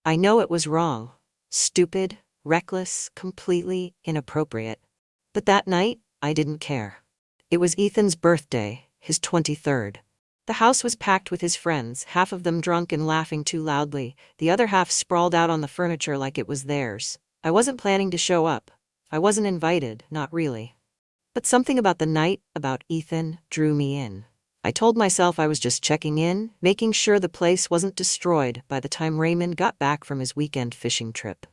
I know it was wrong. Stupid, reckless, completely inappropriate. But that night, I didn't care. It was Ethan's birthday, his 23rd. The house was packed with his friends, half of them drunk and laughing too loudly, the other half sprawled out on the furniture like it was theirs. I wasn't planning to show up. I wasn't invited, not really. But something about the night, about Ethan, drew me in. I told myself I was just checking in, making sure the place wasn't destroyed by the time Raymond got back from his weekend fishing trip.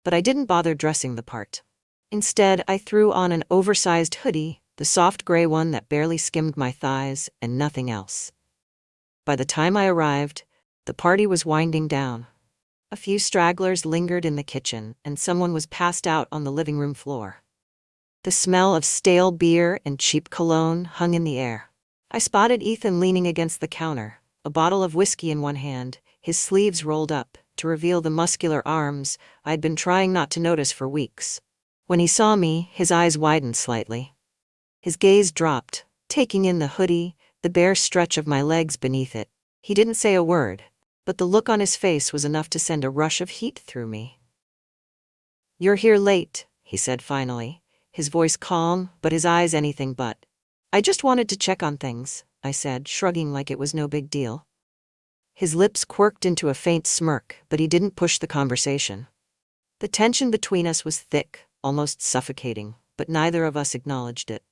But I didn't bother dressing the part. Instead, I threw on an oversized hoodie, the soft gray one that barely skimmed my thighs, and nothing else. By the time I arrived, the party was winding down. A few stragglers lingered in the kitchen, and someone was passed out on the living room floor. The smell of stale beer and cheap cologne hung in the air. I spotted Ethan leaning against the counter, a bottle of whiskey in one hand, his sleeves rolled up to reveal the muscular arms I'd been trying not to notice for weeks. When he saw me, his eyes widened slightly. His gaze dropped, taking in the hoodie, the bare stretch of my legs beneath it. He didn't say a word, but the look on his face was enough to send a rush of heat through me. "You're here late," he said finally, his voice calm, but his eyes anything but. "I just wanted to check on things," I said, shrugging like it was no big deal. His lips quirked into a faint smirk, but he didn't push the conversation. The tension between us was thick, almost suffocating, but neither of us acknowledged it.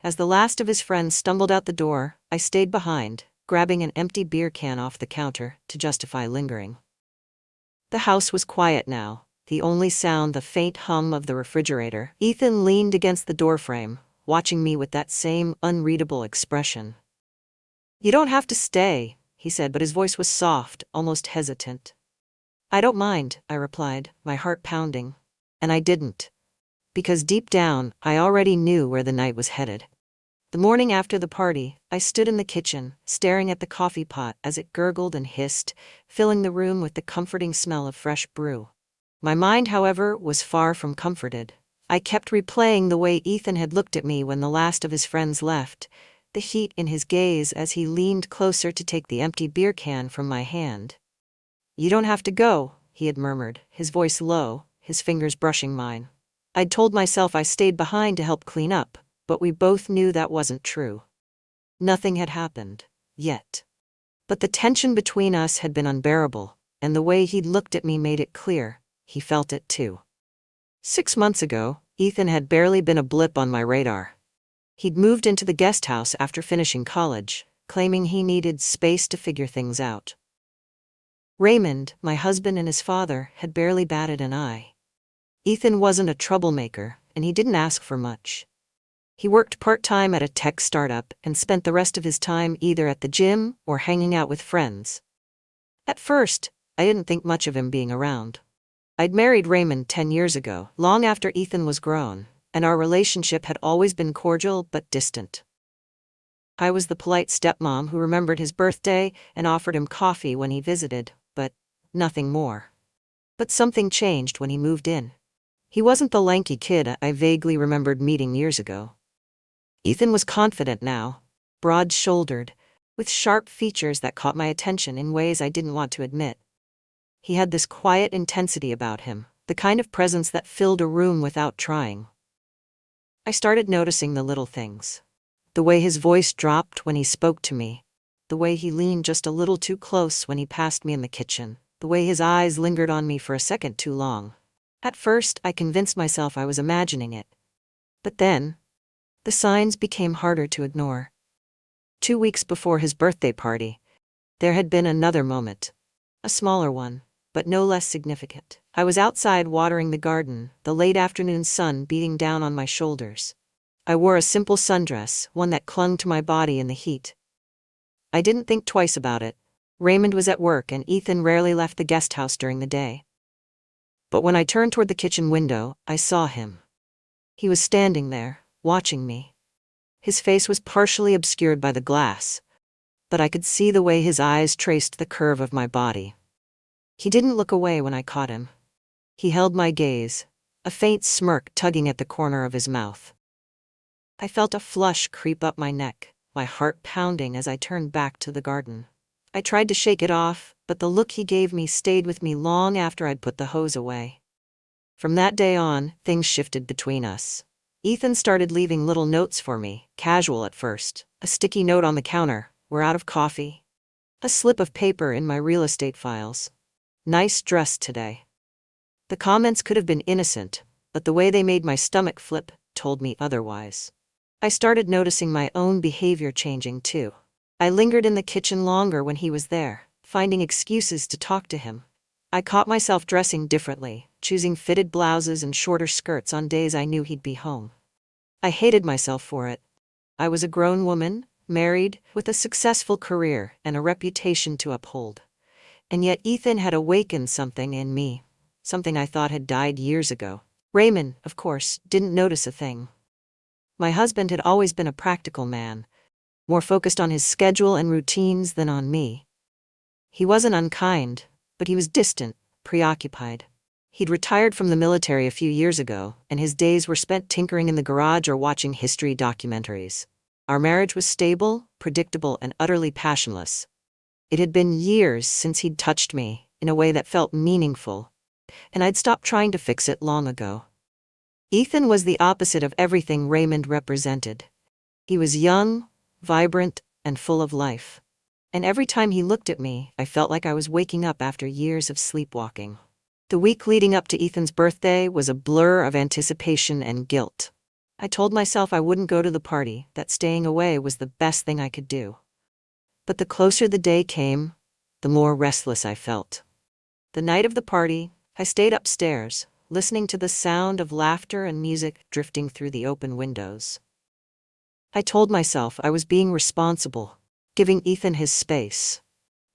As the last of his friends stumbled out the door, I stayed behind, grabbing an empty beer can off the counter to justify lingering. The house was quiet now, the only sound the faint hum of the refrigerator. Ethan leaned against the doorframe, watching me with that same unreadable expression. "You don't have to stay," he said, but his voice was soft, almost hesitant. "I don't mind," I replied, my heart pounding. And I didn't. Because deep down, I already knew where the night was headed. The morning after the party, I stood in the kitchen, staring at the coffee pot as it gurgled and hissed, filling the room with the comforting smell of fresh brew. My mind, however, was far from comforted. I kept replaying the way Ethan had looked at me when the last of his friends left, the heat in his gaze as he leaned closer to take the empty beer can from my hand. "You don't have to go," he had murmured, his voice low, his fingers brushing mine. I'd told myself I stayed behind to help clean up, but we both knew that wasn't true. Nothing had happened, yet. But the tension between us had been unbearable, and the way he'd looked at me made it clear, he felt it too. 6 months ago, Ethan had barely been a blip on my radar. He'd moved into the guest house after finishing college, claiming he needed space to figure things out. Raymond, my husband and his father, had barely batted an eye. Ethan wasn't a troublemaker, and he didn't ask for much. He worked part-time at a tech startup and spent the rest of his time either at the gym or hanging out with friends. At first, I didn't think much of him being around. I'd married Raymond 10 years ago, long after Ethan was grown, and our relationship had always been cordial but distant. I was the polite stepmom who remembered his birthday and offered him coffee when he visited, but nothing more. But something changed when he moved in. He wasn't the lanky kid I vaguely remembered meeting years ago. Ethan was confident now, broad-shouldered, with sharp features that caught my attention in ways I didn't want to admit. He had this quiet intensity about him, the kind of presence that filled a room without trying. I started noticing the little things. The way his voice dropped when he spoke to me, the way he leaned just a little too close when he passed me in the kitchen, the way his eyes lingered on me for a second too long. At first, I convinced myself I was imagining it. But then, the signs became harder to ignore. 2 weeks before his birthday party, there had been another moment. A smaller one, but no less significant. I was outside watering the garden, the late afternoon sun beating down on my shoulders. I wore a simple sundress, one that clung to my body in the heat. I didn't think twice about it. Raymond was at work and Ethan rarely left the guest house during the day. But when I turned toward the kitchen window, I saw him. He was standing there, watching me. His face was partially obscured by the glass, but I could see the way his eyes traced the curve of my body. He didn't look away when I caught him. He held my gaze, a faint smirk tugging at the corner of his mouth. I felt a flush creep up my neck, my heart pounding as I turned back to the garden. I tried to shake it off, but the look he gave me stayed with me long after I'd put the hose away. From that day on, things shifted between us. Ethan started leaving little notes for me, casual at first. A sticky note on the counter, "We're out of coffee." A slip of paper in my real estate files. "Nice dress today." The comments could have been innocent, but the way they made my stomach flip told me otherwise. I started noticing my own behavior changing too. I lingered in the kitchen longer when he was there, finding excuses to talk to him. I caught myself dressing differently, choosing fitted blouses and shorter skirts on days I knew he'd be home. I hated myself for it. I was a grown woman, married, with a successful career and a reputation to uphold. And yet Ethan had awakened something in me, something I thought had died years ago. Raymond, of course, didn't notice a thing. My husband had always been a practical man, more focused on his schedule and routines than on me. He wasn't unkind, but he was distant, preoccupied. He'd retired from the military a few years ago, and his days were spent tinkering in the garage or watching history documentaries. Our marriage was stable, predictable, and utterly passionless. It had been years since he'd touched me in a way that felt meaningful, and I'd stopped trying to fix it long ago. Ethan was the opposite of everything Raymond represented. He was young, vibrant, and full of life. And every time he looked at me, I felt like I was waking up after years of sleepwalking. The week leading up to Ethan's birthday was a blur of anticipation and guilt. I told myself I wouldn't go to the party, that staying away was the best thing I could do. But the closer the day came, the more restless I felt. The night of the party, I stayed upstairs, listening to the sound of laughter and music drifting through the open windows. I told myself I was being responsible, giving Ethan his space.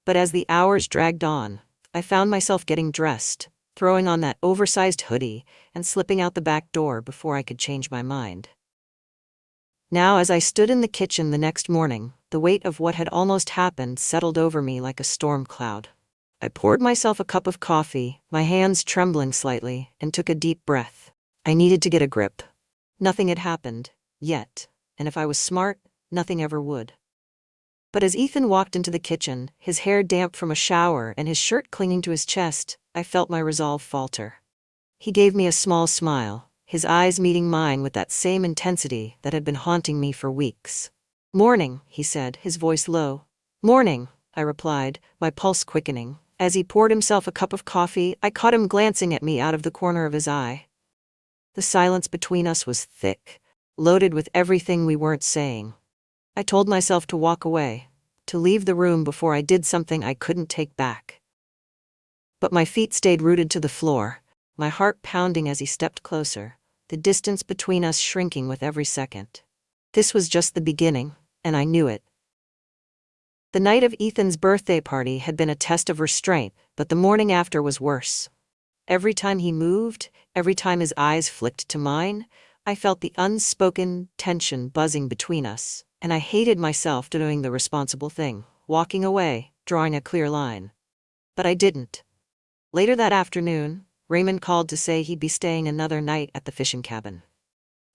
But as the hours dragged on, I found myself getting dressed, throwing on that oversized hoodie, and slipping out the back door before I could change my mind. Now, as I stood in the kitchen the next morning, the weight of what had almost happened settled over me like a storm cloud. I poured myself a cup of coffee, my hands trembling slightly, and took a deep breath. I needed to get a grip. Nothing had happened, yet, and if I was smart, nothing ever would. But as Ethan walked into the kitchen, his hair damp from a shower and his shirt clinging to his chest, I felt my resolve falter. He gave me a small smile, his eyes meeting mine with that same intensity that had been haunting me for weeks. "Morning," he said, his voice low. "Morning," I replied, my pulse quickening. As he poured himself a cup of coffee, I caught him glancing at me out of the corner of his eye. The silence between us was thick, loaded with everything we weren't saying. I told myself to walk away, to leave the room before I did something I couldn't take back. But my feet stayed rooted to the floor, my heart pounding as he stepped closer, the distance between us shrinking with every second. This was just the beginning, and I knew it. The night of Ethan's birthday party had been a test of restraint, but the morning after was worse. Every time he moved, every time his eyes flicked to mine, I felt the unspoken tension buzzing between us, and I hated myself for doing the responsible thing, walking away, drawing a clear line. But I didn't. Later that afternoon, Raymond called to say he'd be staying another night at the fishing cabin.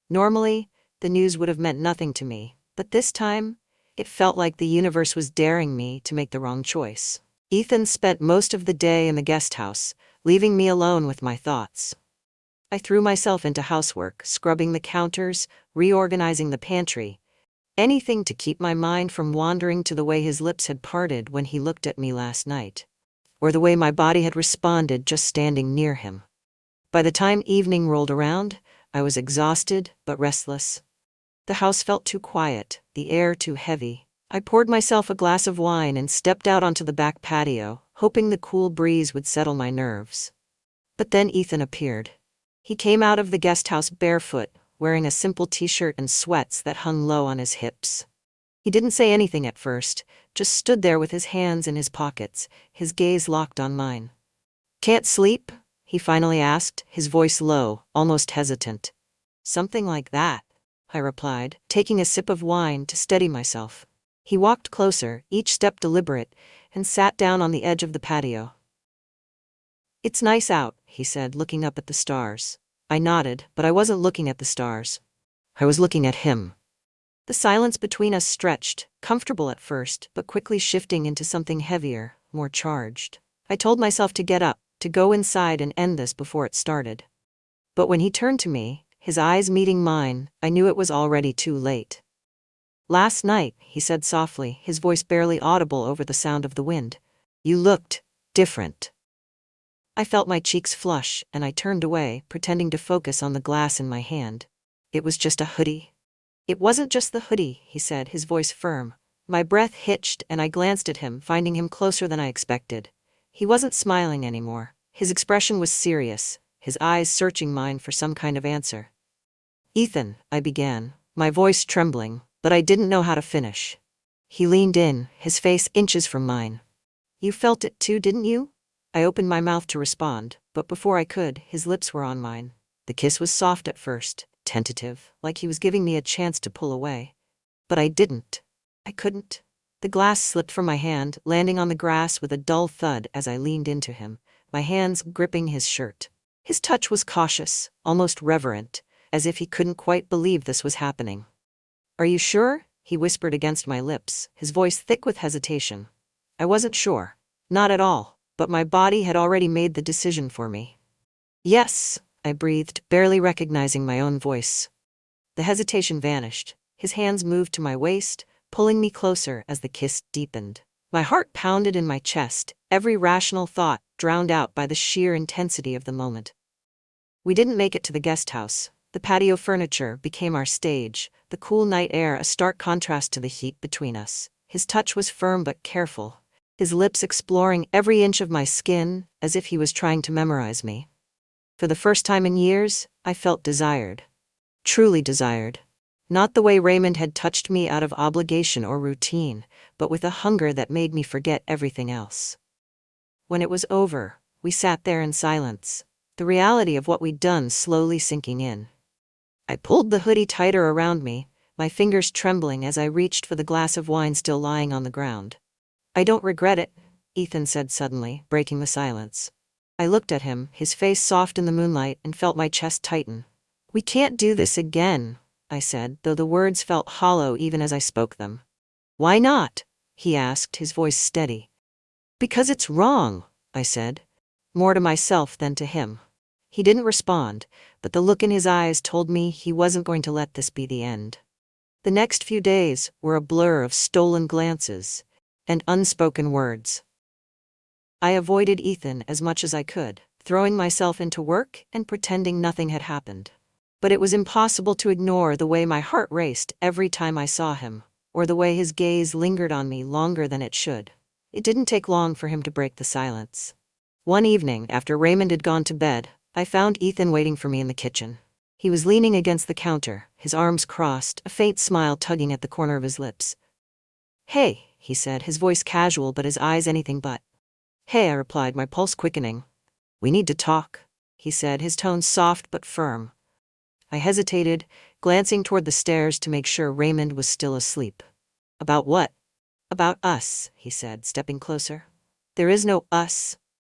Normally, the news would have meant nothing to me, but this time, it felt like the universe was daring me to make the wrong choice. Ethan spent most of the day in the guest house, leaving me alone with my thoughts. I threw myself into housework, scrubbing the counters, reorganizing the pantry, anything to keep my mind from wandering to the way his lips had parted when he looked at me last night, or the way my body had responded just standing near him. By the time evening rolled around, I was exhausted but restless. The house felt too quiet, the air too heavy. I poured myself a glass of wine and stepped out onto the back patio, hoping the cool breeze would settle my nerves. But then Ethan appeared. He came out of the guest house barefoot, wearing a simple t-shirt and sweats that hung low on his hips. He didn't say anything at first, just stood there with his hands in his pockets, his gaze locked on mine. "Can't sleep?" he finally asked, his voice low, almost hesitant. "Something like that," I replied, taking a sip of wine to steady myself. He walked closer, each step deliberate, and sat down on the edge of the patio. "It's nice out," he said, looking up at the stars. I nodded, but I wasn't looking at the stars. I was looking at him. The silence between us stretched, comfortable at first, but quickly shifting into something heavier, more charged. I told myself to get up, to go inside and end this before it started. But when he turned to me, his eyes meeting mine, I knew it was already too late. "Last night," he said softly, his voice barely audible over the sound of the wind, "you looked different." I felt my cheeks flush, and I turned away, pretending to focus on the glass in my hand. "It was just a hoodie." "It wasn't just the hoodie," he said, his voice firm. My breath hitched, and I glanced at him, finding him closer than I expected. He wasn't smiling anymore. His expression was serious, his eyes searching mine for some kind of answer. "Ethan," I began, my voice trembling, but I didn't know how to finish. He leaned in, his face inches from mine. "You felt it too, didn't you?" I opened my mouth to respond, but before I could, his lips were on mine. The kiss was soft at first, tentative, like he was giving me a chance to pull away. But I didn't. I couldn't. The glass slipped from my hand, landing on the grass with a dull thud as I leaned into him, my hands gripping his shirt. His touch was cautious, almost reverent, as if he couldn't quite believe this was happening. "Are you sure?" he whispered against my lips, his voice thick with hesitation. I wasn't sure. Not at all, but my body had already made the decision for me. "Yes," I breathed, barely recognizing my own voice. The hesitation vanished. His hands moved to my waist, pulling me closer as the kiss deepened. My heart pounded in my chest, every rational thought drowned out by the sheer intensity of the moment. We didn't make it to the guest house. The patio furniture became our stage, the cool night air a stark contrast to the heat between us. His touch was firm but careful, his lips exploring every inch of my skin, as if he was trying to memorize me. For the first time in years, I felt desired. Truly desired. Not the way Raymond had touched me out of obligation or routine, but with a hunger that made me forget everything else. When it was over, we sat there in silence, the reality of what we'd done slowly sinking in. I pulled the hoodie tighter around me, my fingers trembling as I reached for the glass of wine still lying on the ground. "I don't regret it," Ethan said suddenly, breaking the silence. I looked at him, his face soft in the moonlight, and felt my chest tighten. "We can't do this again," I said, though the words felt hollow even as I spoke them. "Why not?" he asked, his voice steady. "Because it's wrong," I said, more to myself than to him. He didn't respond, but the look in his eyes told me he wasn't going to let this be the end. The next few days were a blur of stolen glances and unspoken words. I avoided Ethan as much as I could, throwing myself into work and pretending nothing had happened. But it was impossible to ignore the way my heart raced every time I saw him, or the way his gaze lingered on me longer than it should. It didn't take long for him to break the silence. One evening, after Raymond had gone to bed, I found Ethan waiting for me in the kitchen. He was leaning against the counter, his arms crossed, a faint smile tugging at the corner of his lips. "Hey," he said, his voice casual but his eyes anything but. "Hey," I replied, my pulse quickening. "We need to talk," he said, his tone soft but firm. I hesitated, glancing toward the stairs to make sure Raymond was still asleep. "About what?" "About us," he said, stepping closer. "There is no us,"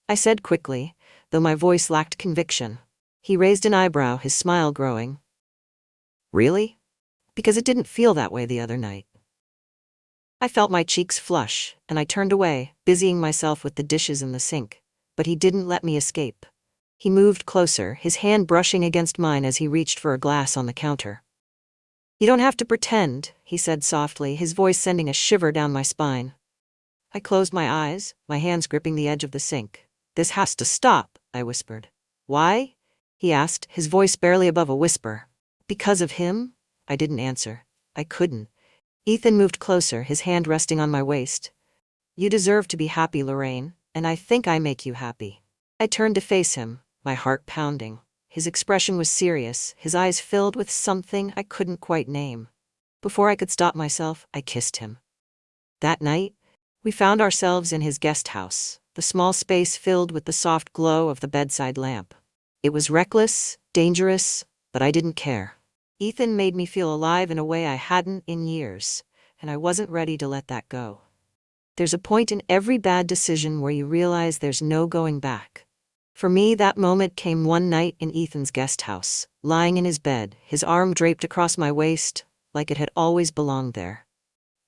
I said quickly, though my voice lacked conviction. He raised an eyebrow, his smile growing. "Really?" "Because it didn't feel that way the other night." I felt my cheeks flush, and I turned away, busying myself with the dishes in the sink. But he didn't let me escape. He moved closer, his hand brushing against mine as he reached for a glass on the counter. "You don't have to pretend," he said softly, his voice sending a shiver down my spine. I closed my eyes, my hands gripping the edge of the sink. "This has to stop," I whispered. "Why?" he asked, his voice barely above a whisper. "Because of him?" I didn't answer. I couldn't. Ethan moved closer, his hand resting on my waist. "You deserve to be happy, Lorraine, and I think I make you happy." I turned to face him, my heart pounding. His expression was serious, his eyes filled with something I couldn't quite name. Before I could stop myself, I kissed him. That night, we found ourselves in his guest house, the small space filled with the soft glow of the bedside lamp. It was reckless, dangerous, but I didn't care. Ethan made me feel alive in a way I hadn't in years, and I wasn't ready to let that go. There's a point in every bad decision where you realize there's no going back. For me, that moment came one night in Ethan's guest house, lying in his bed, his arm draped across my waist, like it had always belonged there.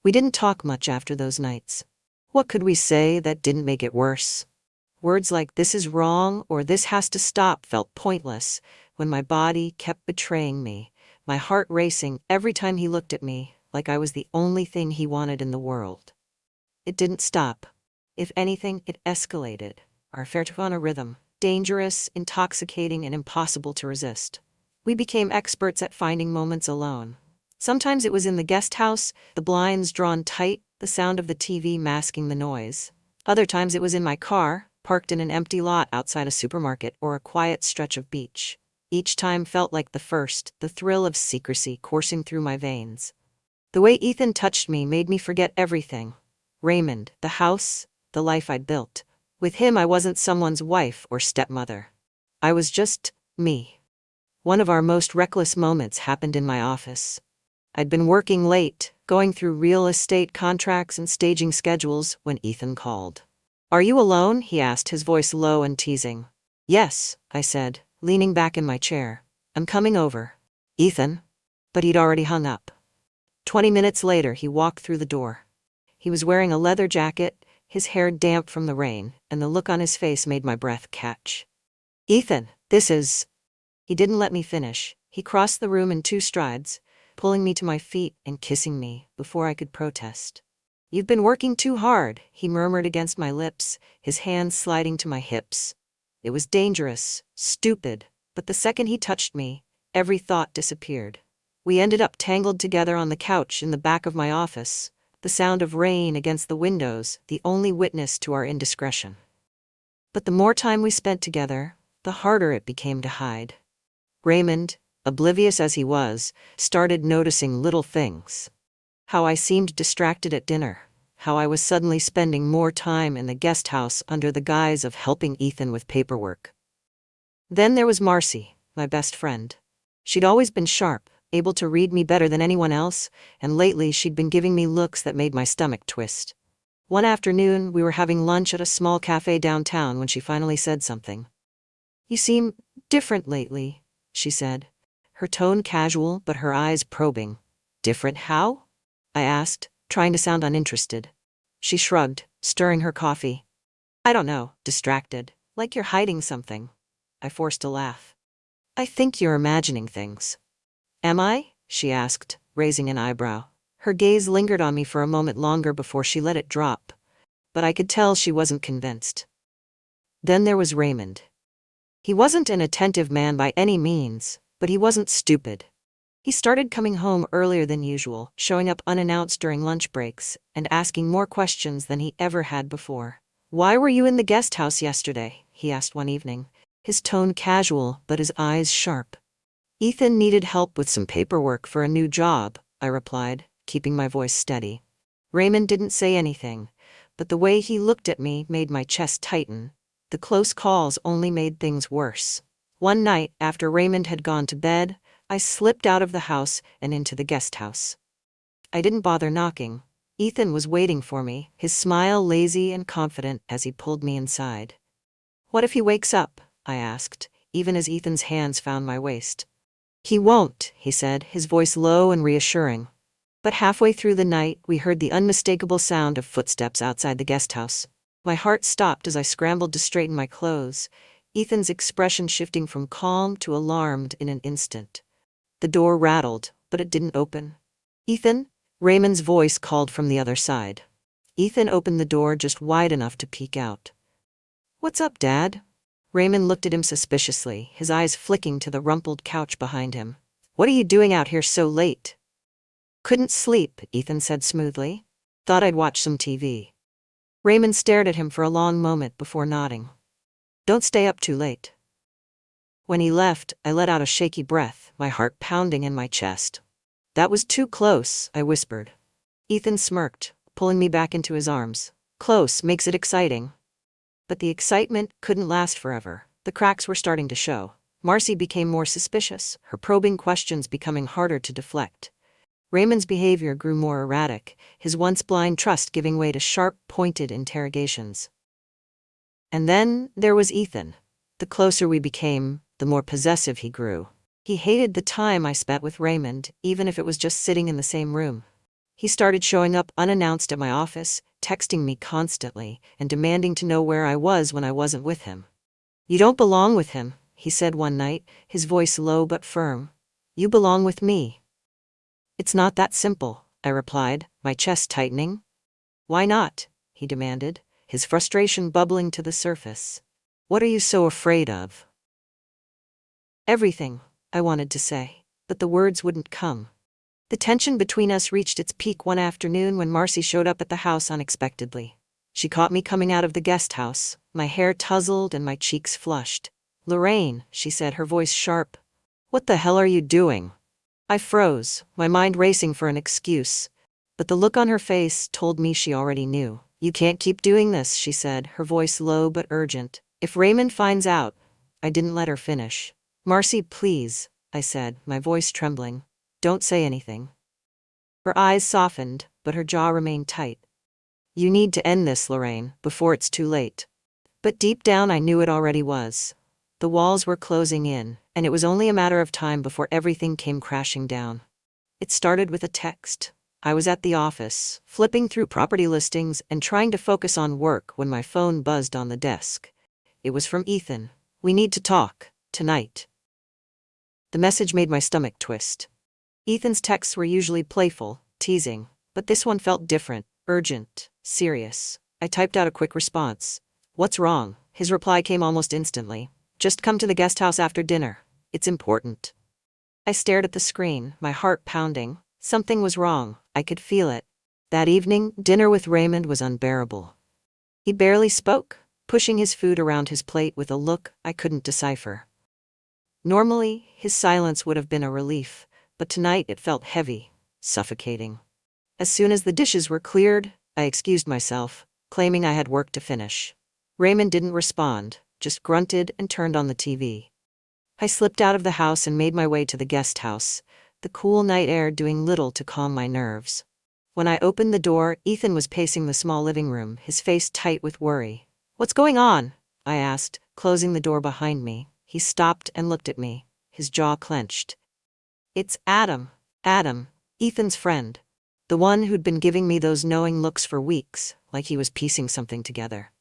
We didn't talk much after those nights. What could we say that didn't make it worse? Words like "this is wrong" or "this has to stop" felt pointless when my body kept betraying me, my heart racing every time he looked at me, like I was the only thing he wanted in the world. It didn't stop. If anything, it escalated. Our affair took on a rhythm, dangerous, intoxicating, and impossible to resist. We became experts at finding moments alone. Sometimes it was in the guest house, the blinds drawn tight, the sound of the TV masking the noise. Other times it was in my car, parked in an empty lot outside a supermarket or a quiet stretch of beach. Each time felt like the first, the thrill of secrecy coursing through my veins. The way Ethan touched me made me forget everything. Raymond, the house, the life I'd built. With him, I wasn't someone's wife or stepmother. I was just me. One of our most reckless moments happened in my office. I'd been working late, going through real estate contracts and staging schedules when Ethan called. "Are you alone?" he asked, his voice low and teasing. "Yes," I said, leaning back in my chair. "I'm coming over." "Ethan?" But he'd already hung up. 20 minutes later, he walked through the door. He was wearing a leather jacket, his hair damp from the rain, and the look on his face made my breath catch. "Ethan, this is..." He didn't let me finish. He crossed the room in 2 strides, pulling me to my feet and kissing me before I could protest. "You've been working too hard," he murmured against my lips, his hands sliding to my hips. It was dangerous, stupid, but the second he touched me, every thought disappeared. We ended up tangled together on the couch in the back of my office, the sound of rain against the windows, the only witness to our indiscretion. But the more time we spent together, the harder it became to hide. Raymond, oblivious as he was, started noticing little things. How I seemed distracted at dinner, how I was suddenly spending more time in the guest house under the guise of helping Ethan with paperwork. Then there was Marcy, my best friend. She'd always been sharp, able to read me better than anyone else, and lately she'd been giving me looks that made my stomach twist. One afternoon, we were having lunch at a small cafe downtown when she finally said something. "You seem different lately," she said, her tone casual but her eyes probing. "Different how?" I asked, trying to sound uninterested. She shrugged, stirring her coffee. "I don't know, distracted, like you're hiding something." I forced a laugh. "I think you're imagining things." "Am I?" she asked, raising an eyebrow. Her gaze lingered on me for a moment longer before she let it drop, but I could tell she wasn't convinced. Then there was Raymond. He wasn't an attentive man by any means, but he wasn't stupid. He started coming home earlier than usual, showing up unannounced during lunch breaks, and asking more questions than he ever had before. "Why were you in the guest house yesterday?" he asked one evening, his tone casual but his eyes sharp. "Ethan needed help with some paperwork for a new job," I replied, keeping my voice steady. Raymond didn't say anything, but the way he looked at me made my chest tighten. The close calls only made things worse. One night, after Raymond had gone to bed, I slipped out of the house and into the guest house. I didn't bother knocking. Ethan was waiting for me, his smile lazy and confident as he pulled me inside. "What if he wakes up?" I asked, even as Ethan's hands found my waist. "He won't," he said, his voice low and reassuring. But halfway through the night, we heard the unmistakable sound of footsteps outside the guest house. My heart stopped as I scrambled to straighten my clothes, Ethan's expression shifting from calm to alarmed in an instant. The door rattled, but it didn't open. "Ethan?" Raymond's voice called from the other side. Ethan opened the door just wide enough to peek out. "What's up, Dad?" Raymond looked at him suspiciously, his eyes flicking to the rumpled couch behind him. "What are you doing out here so late?" "Couldn't sleep," Ethan said smoothly. "Thought I'd watch some TV." Raymond stared at him for a long moment before nodding. "Don't stay up too late." When he left, I let out a shaky breath, my heart pounding in my chest. "That was too close," I whispered. Ethan smirked, pulling me back into his arms. "Close makes it exciting." But the excitement couldn't last forever. The cracks were starting to show. Marcy became more suspicious, her probing questions becoming harder to deflect. Raymond's behavior grew more erratic, his once blind trust giving way to sharp, pointed interrogations. And then there was Ethan. The closer we became, the more possessive he grew. He hated the time I spent with Raymond, even if it was just sitting in the same room. He started showing up unannounced at my office, texting me constantly and demanding to know where I was when I wasn't with him. "You don't belong with him," he said one night, his voice low but firm. "You belong with me." "It's not that simple," I replied, my chest tightening. "Why not?" he demanded, his frustration bubbling to the surface. "What are you so afraid of?" "Everything," I wanted to say, but the words wouldn't come. The tension between us reached its peak one afternoon when Marcy showed up at the house unexpectedly. She caught me coming out of the guest house, my hair tousled and my cheeks flushed. "Lorraine," she said, her voice sharp. "What the hell are you doing?" I froze, my mind racing for an excuse. But the look on her face told me she already knew. "You can't keep doing this," she said, her voice low but urgent. "If Raymond finds out—" I didn't let her finish. "Marcy, please," I said, my voice trembling. "Don't say anything." Her eyes softened, but her jaw remained tight. "You need to end this, Lorraine, before it's too late." But deep down I knew it already was. The walls were closing in, and it was only a matter of time before everything came crashing down. It started with a text. I was at the office, flipping through property listings and trying to focus on work when my phone buzzed on the desk. It was from Ethan. "We need to talk, tonight." The message made my stomach twist. Ethan's texts were usually playful, teasing, but this one felt different, urgent, serious. I typed out a quick response. "What's wrong?" His reply came almost instantly. "Just come to the guest house after dinner. It's important." I stared at the screen, my heart pounding. Something was wrong, I could feel it. That evening, dinner with Raymond was unbearable. He barely spoke, pushing his food around his plate with a look I couldn't decipher. Normally, his silence would have been a relief, but tonight it felt heavy, suffocating. As soon as the dishes were cleared, I excused myself, claiming I had work to finish. Raymond didn't respond, just grunted and turned on the TV. I slipped out of the house and made my way to the guest house, the cool night air doing little to calm my nerves. When I opened the door, Ethan was pacing the small living room, his face tight with worry. "What's going on?" I asked, closing the door behind me. He stopped and looked at me, his jaw clenched. "It's Adam, Ethan's friend. The one who'd been giving me those knowing looks for weeks, like he was piecing something together."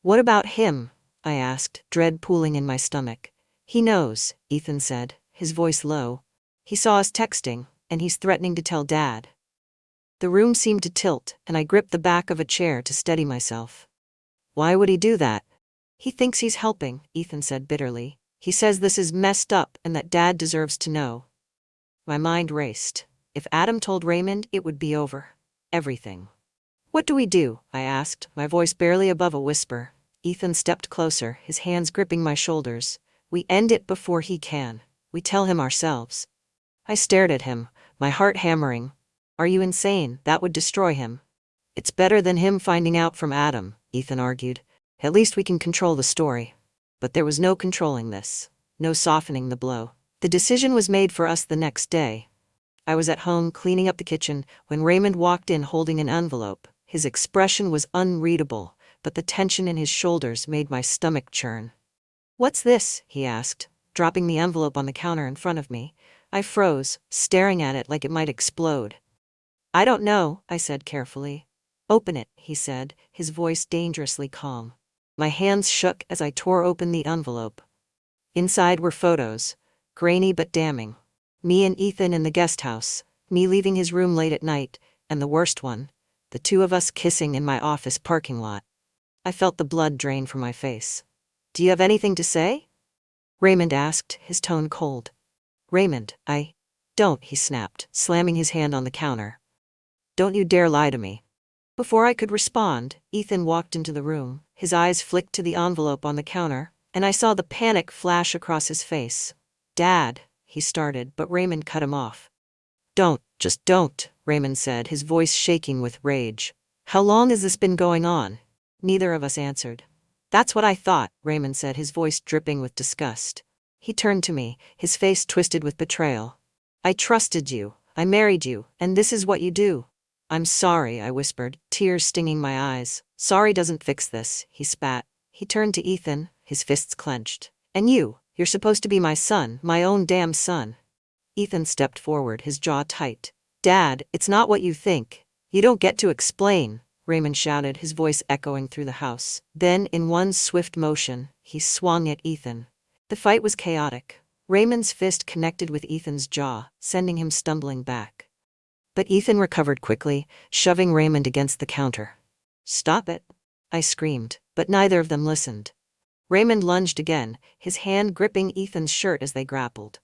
"What about him?" I asked, dread pooling in my stomach. "He knows," Ethan said, his voice low. "He saw us texting, and he's threatening to tell Dad." The room seemed to tilt, and I gripped the back of a chair to steady myself. "Why would he do that?" "He thinks he's helping," Ethan said bitterly. "He says this is messed up and that Dad deserves to know." My mind raced. If Adam told Raymond, it would be over. Everything. "What do we do?" I asked, my voice barely above a whisper. Ethan stepped closer, his hands gripping my shoulders. "We end it before he can. We tell him ourselves." I stared at him, my heart hammering. "Are you insane? That would destroy him." "It's better than him finding out from Adam," Ethan argued. "At least we can control the story." But there was no controlling this, no softening the blow. The decision was made for us the next day. I was at home cleaning up the kitchen when Raymond walked in holding an envelope. His expression was unreadable, but the tension in his shoulders made my stomach churn. "What's this?" he asked, dropping the envelope on the counter in front of me. I froze, staring at it like it might explode. "I don't know," I said carefully. "Open it," he said, his voice dangerously calm. My hands shook as I tore open the envelope. Inside were photos, grainy but damning. Me and Ethan in the guest house, me leaving his room late at night, and the worst one, the two of us kissing in my office parking lot. I felt the blood drain from my face. "Do you have anything to say?" Raymond asked, his tone cold. "Raymond, I don't," he snapped, slamming his hand on the counter. "Don't you dare lie to me." Before I could respond, Ethan walked into the room, his eyes flicked to the envelope on the counter, and I saw the panic flash across his face. "Dad," he started, but Raymond cut him off. "Don't, just don't," Raymond said, his voice shaking with rage. "How long has this been going on?" Neither of us answered. "That's what I thought," Raymond said, his voice dripping with disgust. He turned to me, his face twisted with betrayal. "I trusted you, I married you, and this is what you do." "I'm sorry," I whispered, tears stinging my eyes. "Sorry doesn't fix this," he spat. He turned to Ethan, his fists clenched. "And you're supposed to be my son, my own damn son." Ethan stepped forward, his jaw tight. "Dad, it's not what you think. You don't get to explain," Raymond shouted, his voice echoing through the house. Then, in one swift motion, he swung at Ethan. The fight was chaotic. Raymond's fist connected with Ethan's jaw, sending him stumbling back. But Ethan recovered quickly, shoving Raymond against the counter. "Stop it!" I screamed, but neither of them listened. Raymond lunged again, his hand gripping Ethan's shirt as they grappled.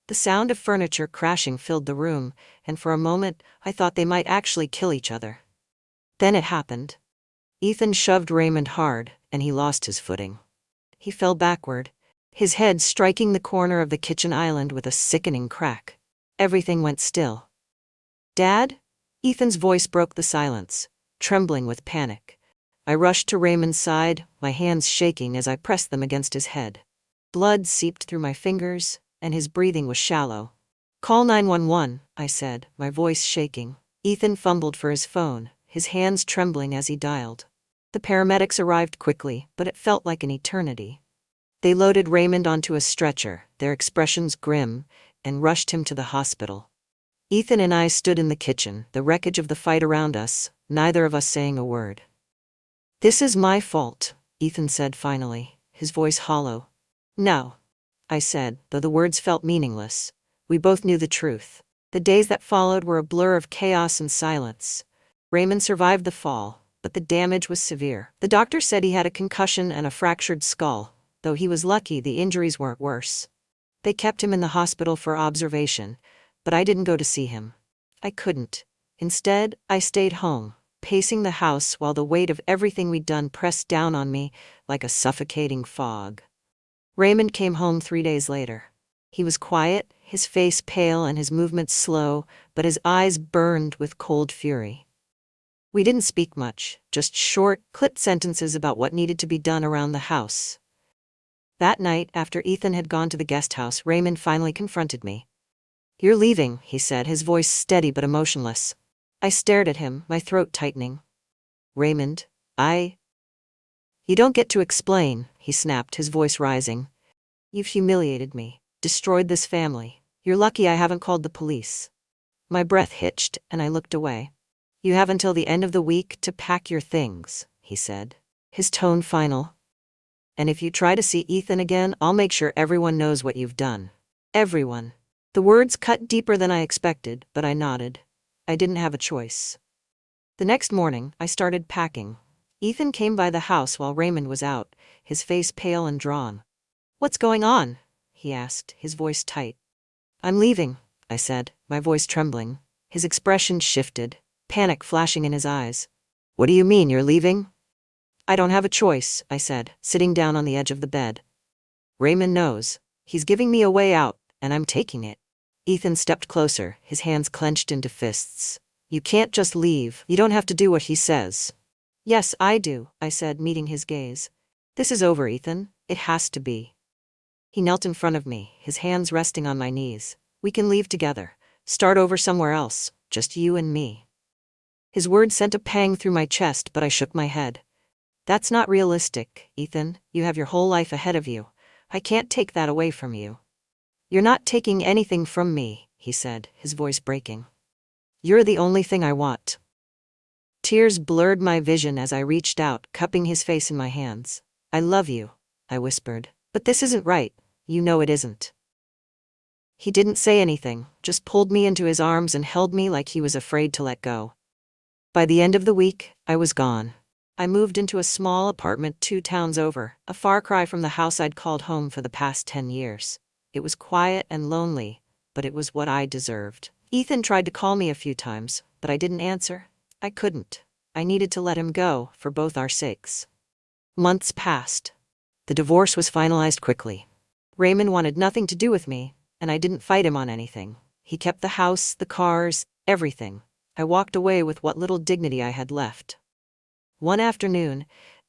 The sound of furniture crashing filled the room, and for a moment, I thought they might actually kill each other. Then it happened. Ethan shoved Raymond hard, and he lost his footing. He fell backward, his head striking the corner of the kitchen island with a sickening crack. Everything went still. "Dad?" Ethan's voice broke the silence, trembling with panic. I rushed to Raymond's side, my hands shaking as I pressed them against his head. Blood seeped through my fingers, and his breathing was shallow. "Call 911, I said, my voice shaking. Ethan fumbled for his phone, his hands trembling as he dialed. The paramedics arrived quickly, but it felt like an eternity. They loaded Raymond onto a stretcher, their expressions grim, and rushed him to the hospital. Ethan and I stood in the kitchen, the wreckage of the fight around us, neither of us saying a word. "This is my fault," Ethan said finally, his voice hollow. "No," I said, though the words felt meaningless. We both knew the truth. The days that followed were a blur of chaos and silence. Raymond survived the fall, but the damage was severe. The doctor said he had a concussion and a fractured skull, though he was lucky the injuries weren't worse. They kept him in the hospital for observation, but I didn't go to see him. I couldn't. Instead, I stayed home, pacing the house while the weight of everything we'd done pressed down on me like a suffocating fog. Raymond came home 3 days later. He was quiet, his face pale and his movements slow, but his eyes burned with cold fury. We didn't speak much, just short, clipped sentences about what needed to be done around the house. That night, after Ethan had gone to the guest house, Raymond finally confronted me. "You're leaving," he said, his voice steady but emotionless. I stared at him, my throat tightening. "Raymond, You don't get to explain," he snapped, his voice rising. "You've humiliated me, destroyed this family. You're lucky I haven't called the police." My breath hitched, and I looked away. "You have until the end of the week to pack your things," he said, his tone final. "And if you try to see Ethan again, I'll make sure everyone knows what you've done. Everyone." The words cut deeper than I expected, but I nodded. I didn't have a choice. The next morning, I started packing. Ethan came by the house while Raymond was out, his face pale and drawn. "What's going on?" he asked, his voice tight. "I'm leaving," I said, my voice trembling. His expression shifted, panic flashing in his eyes. "What do you mean, you're leaving?" "I don't have a choice," I said, sitting down on the edge of the bed. "Raymond knows. He's giving me a way out, and I'm taking it." Ethan stepped closer, his hands clenched into fists. "You can't just leave. You don't have to do what he says." "Yes, I do," I said, meeting his gaze. "This is over, Ethan. It has to be." He knelt in front of me, his hands resting on my knees. "We can leave together. Start over somewhere else. Just you and me." His words sent a pang through my chest, but I shook my head. "That's not realistic, Ethan. You have your whole life ahead of you. I can't take that away from you." "You're not taking anything from me," he said, his voice breaking. "You're the only thing I want." Tears blurred my vision as I reached out, cupping his face in my hands. "I love you," I whispered. "But this isn't right. You know it isn't." He didn't say anything, just pulled me into his arms and held me like he was afraid to let go. By the end of the week, I was gone. I moved into a small apartment 2 towns over, a far cry from the house I'd called home for the past 10 years. It was quiet and lonely, but it was what I deserved. Ethan tried to call me a few times, but I didn't answer. I couldn't. I needed to let him go, for both our sakes. Months passed. The divorce was finalized quickly. Raymond wanted nothing to do with me, and I didn't fight him on anything. He kept the house, the cars, everything. I walked away with what little dignity I had left. One afternoon,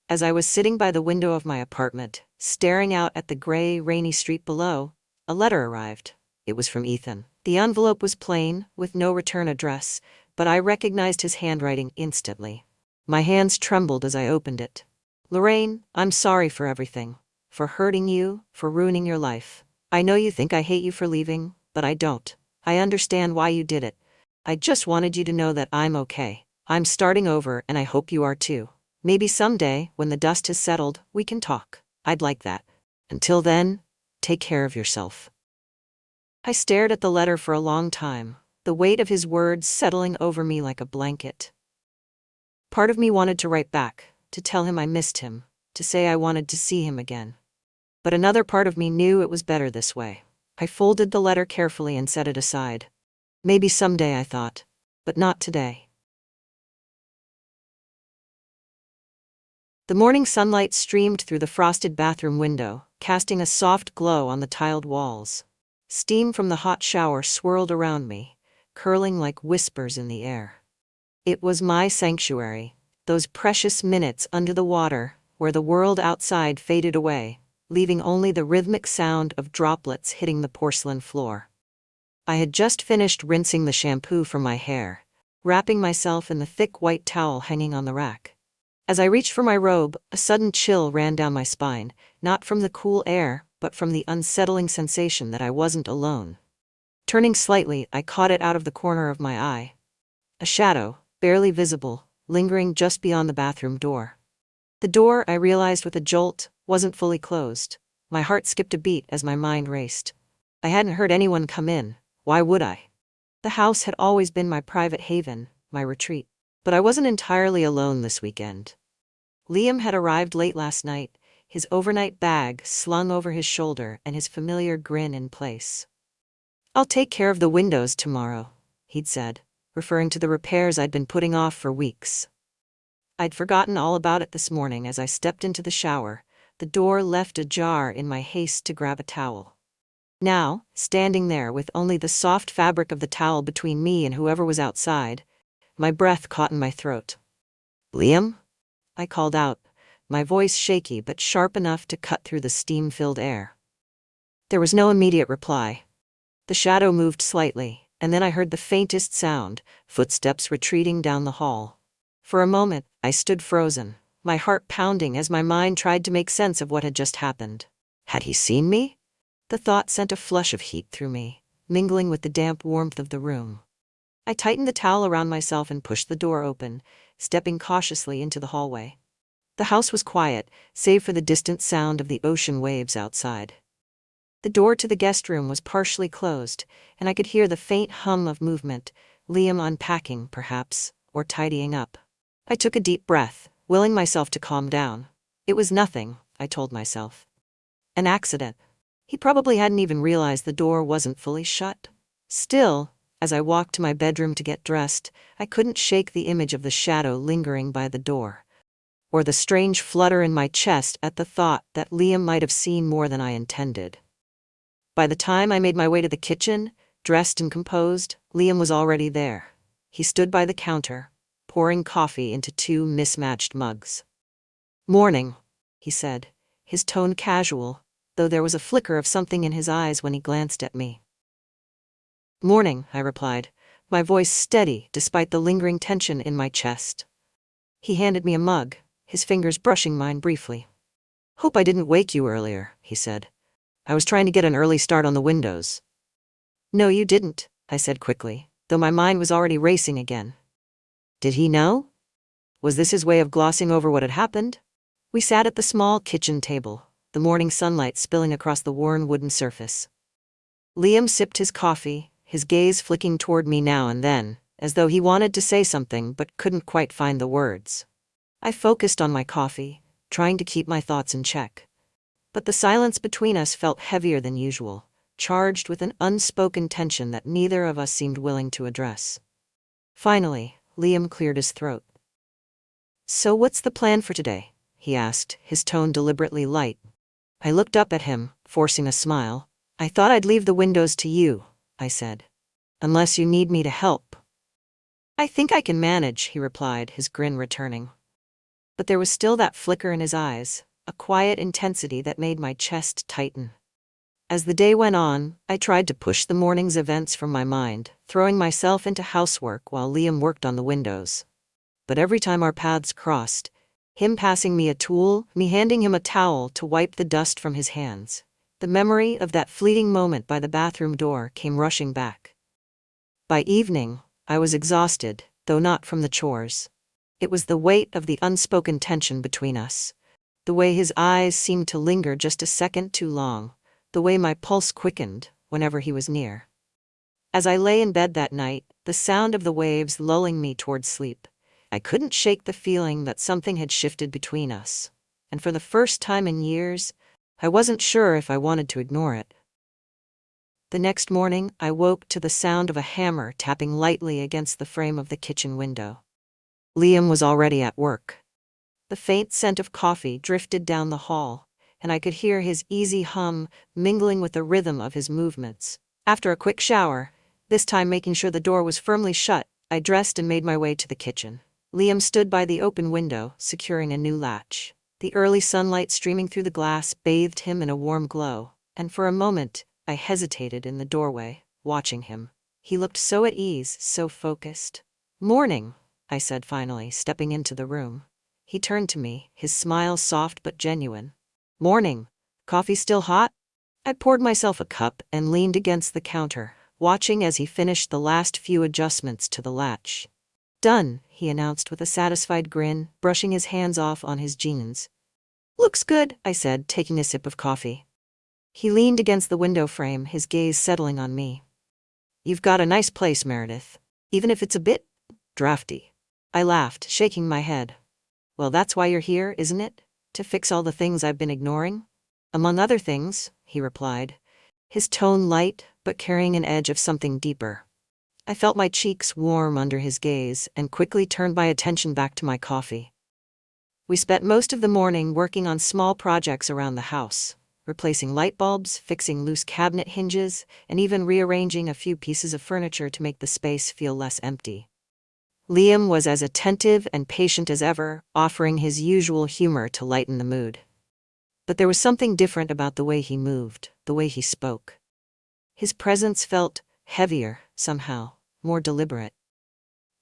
as I was sitting by the window of my apartment, staring out at the gray, rainy street below, a letter arrived. It was from Ethan. The envelope was plain, with no return address, but I recognized his handwriting instantly. My hands trembled as I opened it. "Lorraine, I'm sorry for everything. For hurting you, for ruining your life. I know you think I hate you for leaving, but I don't. I understand why you did it. I just wanted you to know that I'm okay. I'm starting over and I hope you are too. Maybe someday, when the dust has settled, we can talk. I'd like that. Until then, take care of yourself. I stared at the letter for a long time, the weight of his words settling over me like a blanket. Part of me wanted to write back, to tell him I missed him, to say I wanted to see him again. But another part of me knew it was better this way. I folded the letter carefully and set it aside. Maybe someday, I thought, but not today. The morning sunlight streamed through the frosted bathroom window, casting a soft glow on the tiled walls. Steam from the hot shower swirled around me, curling like whispers in the air. It was my sanctuary, those precious minutes under the water, where the world outside faded away, leaving only the rhythmic sound of droplets hitting the porcelain floor. I had just finished rinsing the shampoo from my hair, wrapping myself in the thick white towel hanging on the rack. As I reached for my robe, a sudden chill ran down my spine, not from the cool air, but from the unsettling sensation that I wasn't alone. Turning slightly, I caught it out of the corner of my eye. A shadow, barely visible, lingering just beyond the bathroom door. The door, I realized with a jolt, wasn't fully closed. My heart skipped a beat as my mind raced. I hadn't heard anyone come in. Why would I? The house had always been my private haven, my retreat. But I wasn't entirely alone this weekend. Liam had arrived late last night, his overnight bag slung over his shoulder and his familiar grin in place. "I'll take care of the windows tomorrow," he'd said, referring to the repairs I'd been putting off for weeks. I'd forgotten all about it this morning as I stepped into the shower, the door left ajar in my haste to grab a towel. Now, standing there with only the soft fabric of the towel between me and whoever was outside, my breath caught in my throat. "Liam?" I called out, my voice shaky but sharp enough to cut through the steam-filled air. There was no immediate reply. The shadow moved slightly, and then I heard the faintest sound, footsteps retreating down the hall. For a moment, I stood frozen, my heart pounding as my mind tried to make sense of what had just happened. Had he seen me? The thought sent a flush of heat through me, mingling with the damp warmth of the room. I tightened the towel around myself and pushed the door open, stepping cautiously into the hallway. The house was quiet, save for the distant sound of the ocean waves outside. The door to the guest room was partially closed, and I could hear the faint hum of movement, Liam unpacking, perhaps, or tidying up. I took a deep breath, willing myself to calm down. It was nothing, I told myself. An accident. He probably hadn't even realized the door wasn't fully shut. Still, as I walked to my bedroom to get dressed, I couldn't shake the image of the shadow lingering by the door, or the strange flutter in my chest at the thought that Liam might have seen more than I intended. By the time I made my way to the kitchen, dressed and composed, Liam was already there. He stood by the counter, pouring coffee into 2 mismatched mugs. "Morning," he said, his tone casual, though there was a flicker of something in his eyes when he glanced at me. "Morning," I replied, my voice steady despite the lingering tension in my chest. He handed me a mug, his fingers brushing mine briefly. "Hope I didn't wake you earlier," he said. "I was trying to get an early start on the windows." "No, you didn't," I said quickly, though my mind was already racing again. Did he know? Was this his way of glossing over what had happened? We sat at the small kitchen table, the morning sunlight spilling across the worn wooden surface. Liam sipped his coffee, his gaze flicking toward me now and then, as though he wanted to say something but couldn't quite find the words. I focused on my coffee, trying to keep my thoughts in check. But the silence between us felt heavier than usual, charged with an unspoken tension that neither of us seemed willing to address. Finally, Liam cleared his throat. "So what's the plan for today?" he asked, his tone deliberately light. I looked up at him, forcing a smile. "I thought I'd leave the windows to you," I said. "Unless you need me to help." "I think I can manage," he replied, his grin returning. But there was still that flicker in his eyes, a quiet intensity that made my chest tighten. As the day went on, I tried to push the morning's events from my mind, throwing myself into housework while Liam worked on the windows. But every time our paths crossed, him passing me a tool, me handing him a towel to wipe the dust from his hands, the memory of that fleeting moment by the bathroom door came rushing back. By evening, I was exhausted, though not from the chores. It was the weight of the unspoken tension between us. The way his eyes seemed to linger just a second too long. The way my pulse quickened whenever he was near. As I lay in bed that night, the sound of the waves lulling me toward sleep, I couldn't shake the feeling that something had shifted between us. And for the first time in years, I wasn't sure if I wanted to ignore it. The next morning, I woke to the sound of a hammer tapping lightly against the frame of the kitchen window. Liam was already at work. The faint scent of coffee drifted down the hall, and I could hear his easy hum mingling with the rhythm of his movements. After a quick shower, this time making sure the door was firmly shut, I dressed and made my way to the kitchen. Liam stood by the open window, securing a new latch. The early sunlight streaming through the glass bathed him in a warm glow, and for a moment, I hesitated in the doorway, watching him. He looked so at ease, so focused. "Morning," I said finally, stepping into the room. He turned to me, his smile soft but genuine. "Morning. Coffee still hot?" I poured myself a cup and leaned against the counter, watching as he finished the last few adjustments to the latch. "Done," he announced with a satisfied grin, brushing his hands off on his jeans. "Looks good," I said, taking a sip of coffee. He leaned against the window frame, his gaze settling on me. "You've got a nice place, Meredith, even if it's a bit drafty." I laughed, shaking my head. "Well, that's why you're here, isn't it? To fix all the things I've been ignoring?" "Among other things," he replied, his tone light but carrying an edge of something deeper. I felt my cheeks warm under his gaze and quickly turned my attention back to my coffee. We spent most of the morning working on small projects around the house, replacing light bulbs, fixing loose cabinet hinges, and even rearranging a few pieces of furniture to make the space feel less empty. Liam was as attentive and patient as ever, offering his usual humor to lighten the mood. But there was something different about the way he moved, the way he spoke. His presence felt heavier, somehow, more deliberate.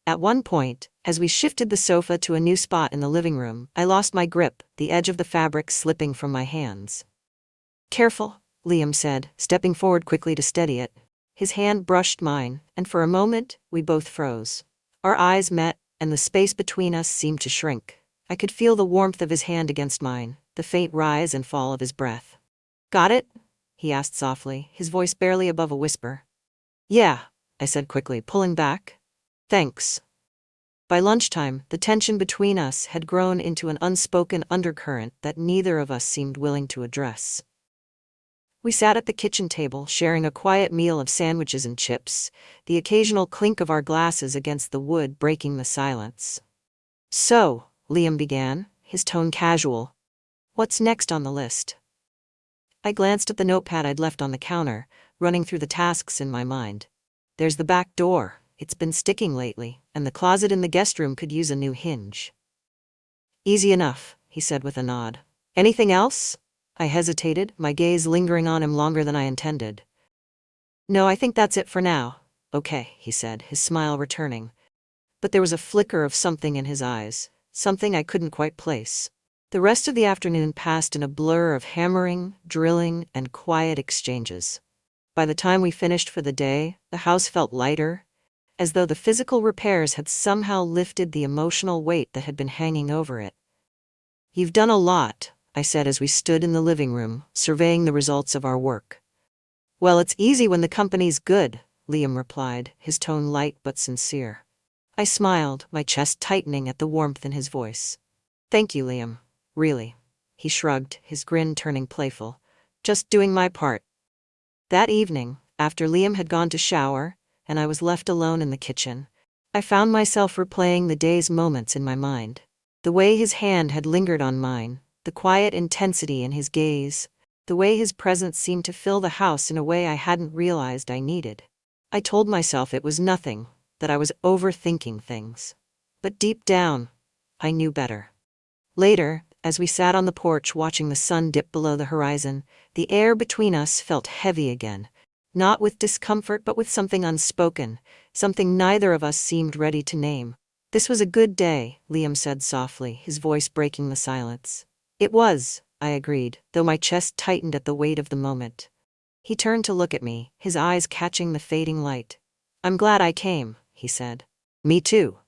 At one point, as we shifted the sofa to a new spot in the living room, I lost my grip, the edge of the fabric slipping from my hands. "Careful," Liam said, stepping forward quickly to steady it. His hand brushed mine, and for a moment, we both froze. Our eyes met, and the space between us seemed to shrink. I could feel the warmth of his hand against mine, the faint rise and fall of his breath. "Got it?" he asked softly, his voice barely above a whisper. "Yeah," I said quickly, pulling back. "Thanks." By lunchtime, the tension between us had grown into an unspoken undercurrent that neither of us seemed willing to address. We sat at the kitchen table, sharing a quiet meal of sandwiches and chips, the occasional clink of our glasses against the wood breaking the silence. "So," Liam began, his tone casual, "what's next on the list?" I glanced at the notepad I'd left on the counter, running through the tasks in my mind. "There's the back door. It's been sticking lately, and the closet in the guest room could use a new hinge." "Easy enough," he said with a nod. "Anything else?" I hesitated, my gaze lingering on him longer than I intended. "No, I think that's it for now." "Okay," he said, his smile returning. But there was a flicker of something in his eyes, something I couldn't quite place. The rest of the afternoon passed in a blur of hammering, drilling, and quiet exchanges. By the time we finished for the day, the house felt lighter, as though the physical repairs had somehow lifted the emotional weight that had been hanging over it. "You've done a lot," I said as we stood in the living room, surveying the results of our work. "Well, it's easy when the company's good," Liam replied, his tone light but sincere. I smiled, my chest tightening at the warmth in his voice. "Thank you, Liam. Really." He shrugged, his grin turning playful. "Just doing my part." That evening, after Liam had gone to shower, and I was left alone in the kitchen, I found myself replaying the day's moments in my mind. The way his hand had lingered on mine, the quiet intensity in his gaze, the way his presence seemed to fill the house in a way I hadn't realized I needed. I told myself it was nothing, that I was overthinking things. But deep down, I knew better. Later, as we sat on the porch watching the sun dip below the horizon, the air between us felt heavy again, not with discomfort but with something unspoken, something neither of us seemed ready to name. "This was a good day," Liam said softly, his voice breaking the silence. "It was," I agreed, though my chest tightened at the weight of the moment. He turned to look at me, his eyes catching the fading light. "I'm glad I came," he said. "Me too."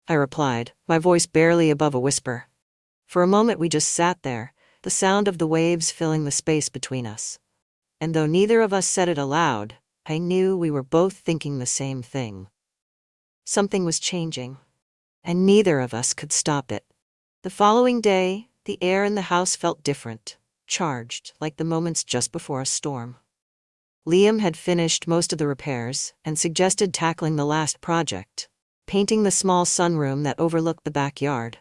I replied, my voice barely above a whisper. For a moment we just sat there, the sound of the waves filling the space between us. And though neither of us said it aloud, I knew we were both thinking the same thing. Something was changing, and neither of us could stop it. The following day, the air in the house felt different, charged, like the moments just before a storm. Liam had finished most of the repairs and suggested tackling the last project, painting the small sunroom that overlooked the backyard.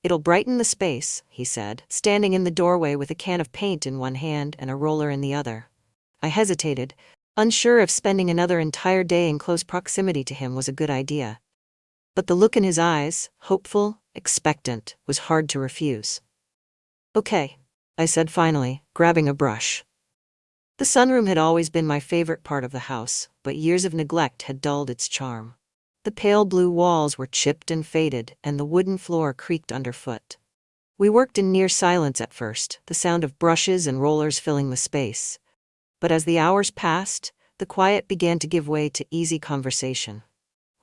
It'll brighten the space, he said, standing in the doorway with a can of paint in one hand and a roller in the other. I hesitated, unsure if spending another entire day in close proximity to him was a good idea. But the look in his eyes, hopeful, expectant, was hard to refuse. Okay, I said finally, grabbing a brush. The sunroom had always been my favorite part of the house, but years of neglect had dulled its charm. The pale blue walls were chipped and faded, and the wooden floor creaked underfoot. We worked in near silence at first, the sound of brushes and rollers filling the space. But as the hours passed, the quiet began to give way to easy conversation.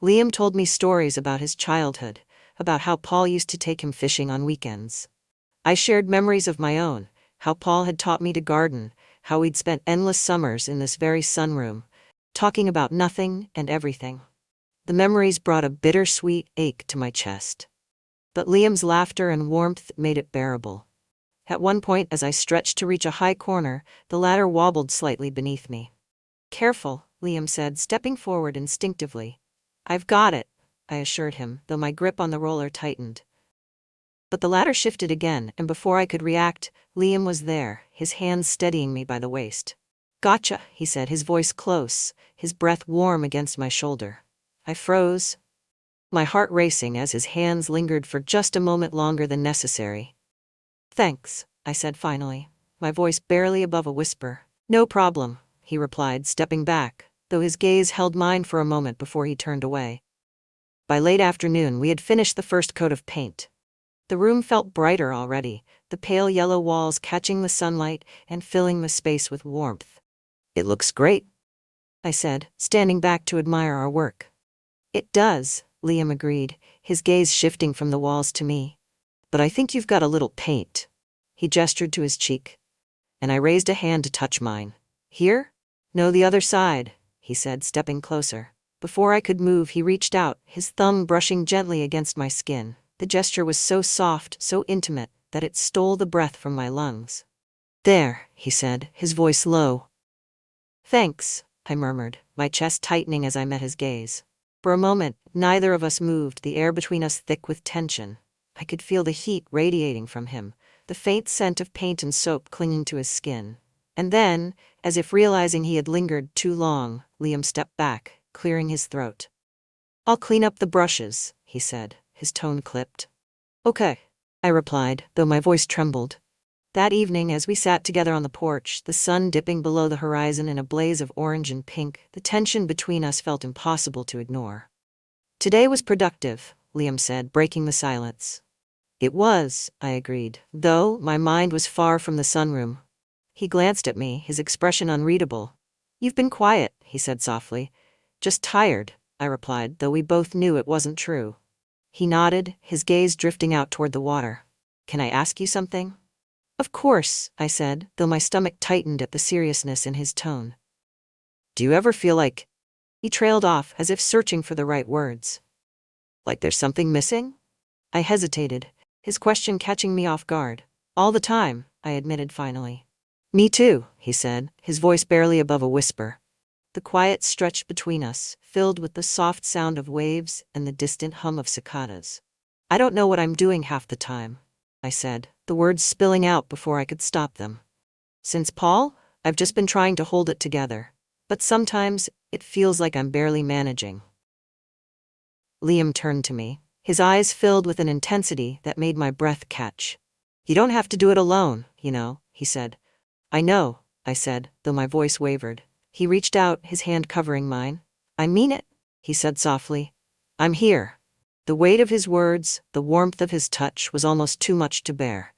Liam told me stories about his childhood, about how Paul used to take him fishing on weekends. I shared memories of my own, how Paul had taught me to garden, how we'd spent endless summers in this very sunroom, talking about nothing and everything. The memories brought a bittersweet ache to my chest. But Liam's laughter and warmth made it bearable. At one point, as I stretched to reach a high corner, the ladder wobbled slightly beneath me. Careful, Liam said, stepping forward instinctively. I've got it, I assured him, though my grip on the roller tightened. But the ladder shifted again, and before I could react, Liam was there, his hands steadying me by the waist. Gotcha, he said, his voice close, his breath warm against my shoulder. I froze, my heart racing as his hands lingered for just a moment longer than necessary. Thanks, I said finally, my voice barely above a whisper. No problem, he replied, stepping back, though his gaze held mine for a moment before he turned away. By late afternoon, we had finished the first coat of paint. The room felt brighter already, the pale yellow walls catching the sunlight and filling the space with warmth. It looks great, I said, standing back to admire our work. It does, Liam agreed, his gaze shifting from the walls to me. But I think you've got a little paint. He gestured to his cheek, and I raised a hand to touch mine. Here? No, the other side, he said, stepping closer. Before I could move, he reached out, his thumb brushing gently against my skin. The gesture was so soft, so intimate, that it stole the breath from my lungs. There, he said, his voice low. Thanks, I murmured, my chest tightening as I met his gaze. For a moment, neither of us moved, the air between us thick with tension. I could feel the heat radiating from him, the faint scent of paint and soap clinging to his skin. And then, as if realizing he had lingered too long, Liam stepped back, clearing his throat. I'll clean up the brushes, he said, his tone clipped. Okay, I replied, though my voice trembled. That evening, as we sat together on the porch, the sun dipping below the horizon in a blaze of orange and pink, the tension between us felt impossible to ignore. Today was productive, Liam said, breaking the silence. It was, I agreed, though my mind was far from the sunroom. He glanced at me, his expression unreadable. You've been quiet, he said softly. Just tired, I replied, though we both knew it wasn't true. He nodded, his gaze drifting out toward the water. Can I ask you something? Of course, I said, though my stomach tightened at the seriousness in his tone. Do you ever feel like... He trailed off, as if searching for the right words. Like there's something missing? I hesitated, his question catching me off guard. All the time, I admitted finally. Me too, he said, his voice barely above a whisper. The quiet stretched between us, filled with the soft sound of waves and the distant hum of cicadas. I don't know what I'm doing half the time, I said, the words spilling out before I could stop them. Since Paul, I've just been trying to hold it together. But sometimes, it feels like I'm barely managing. Liam turned to me, his eyes filled with an intensity that made my breath catch. You don't have to do it alone, you know, he said. I know, I said, though my voice wavered. He reached out, his hand covering mine. I mean it, he said softly. I'm here. The weight of his words, the warmth of his touch was almost too much to bear.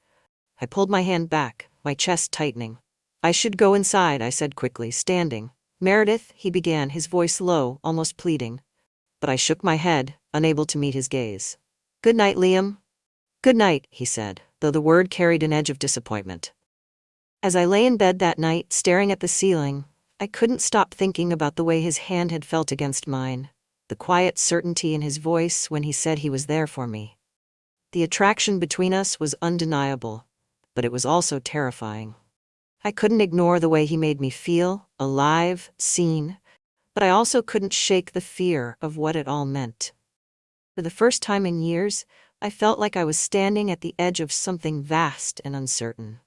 I pulled my hand back, my chest tightening. I should go inside, I said quickly, standing. Meredith, he began, his voice low, almost pleading. But I shook my head, unable to meet his gaze. "Good night, Liam." "Good night," he said, though the word carried an edge of disappointment. As I lay in bed that night, staring at the ceiling, I couldn't stop thinking about the way his hand had felt against mine, the quiet certainty in his voice when he said he was there for me. The attraction between us was undeniable, but it was also terrifying. I couldn't ignore the way he made me feel, alive, seen, but I also couldn't shake the fear of what it all meant. For the first time in years, I felt like I was standing at the edge of something vast and uncertain,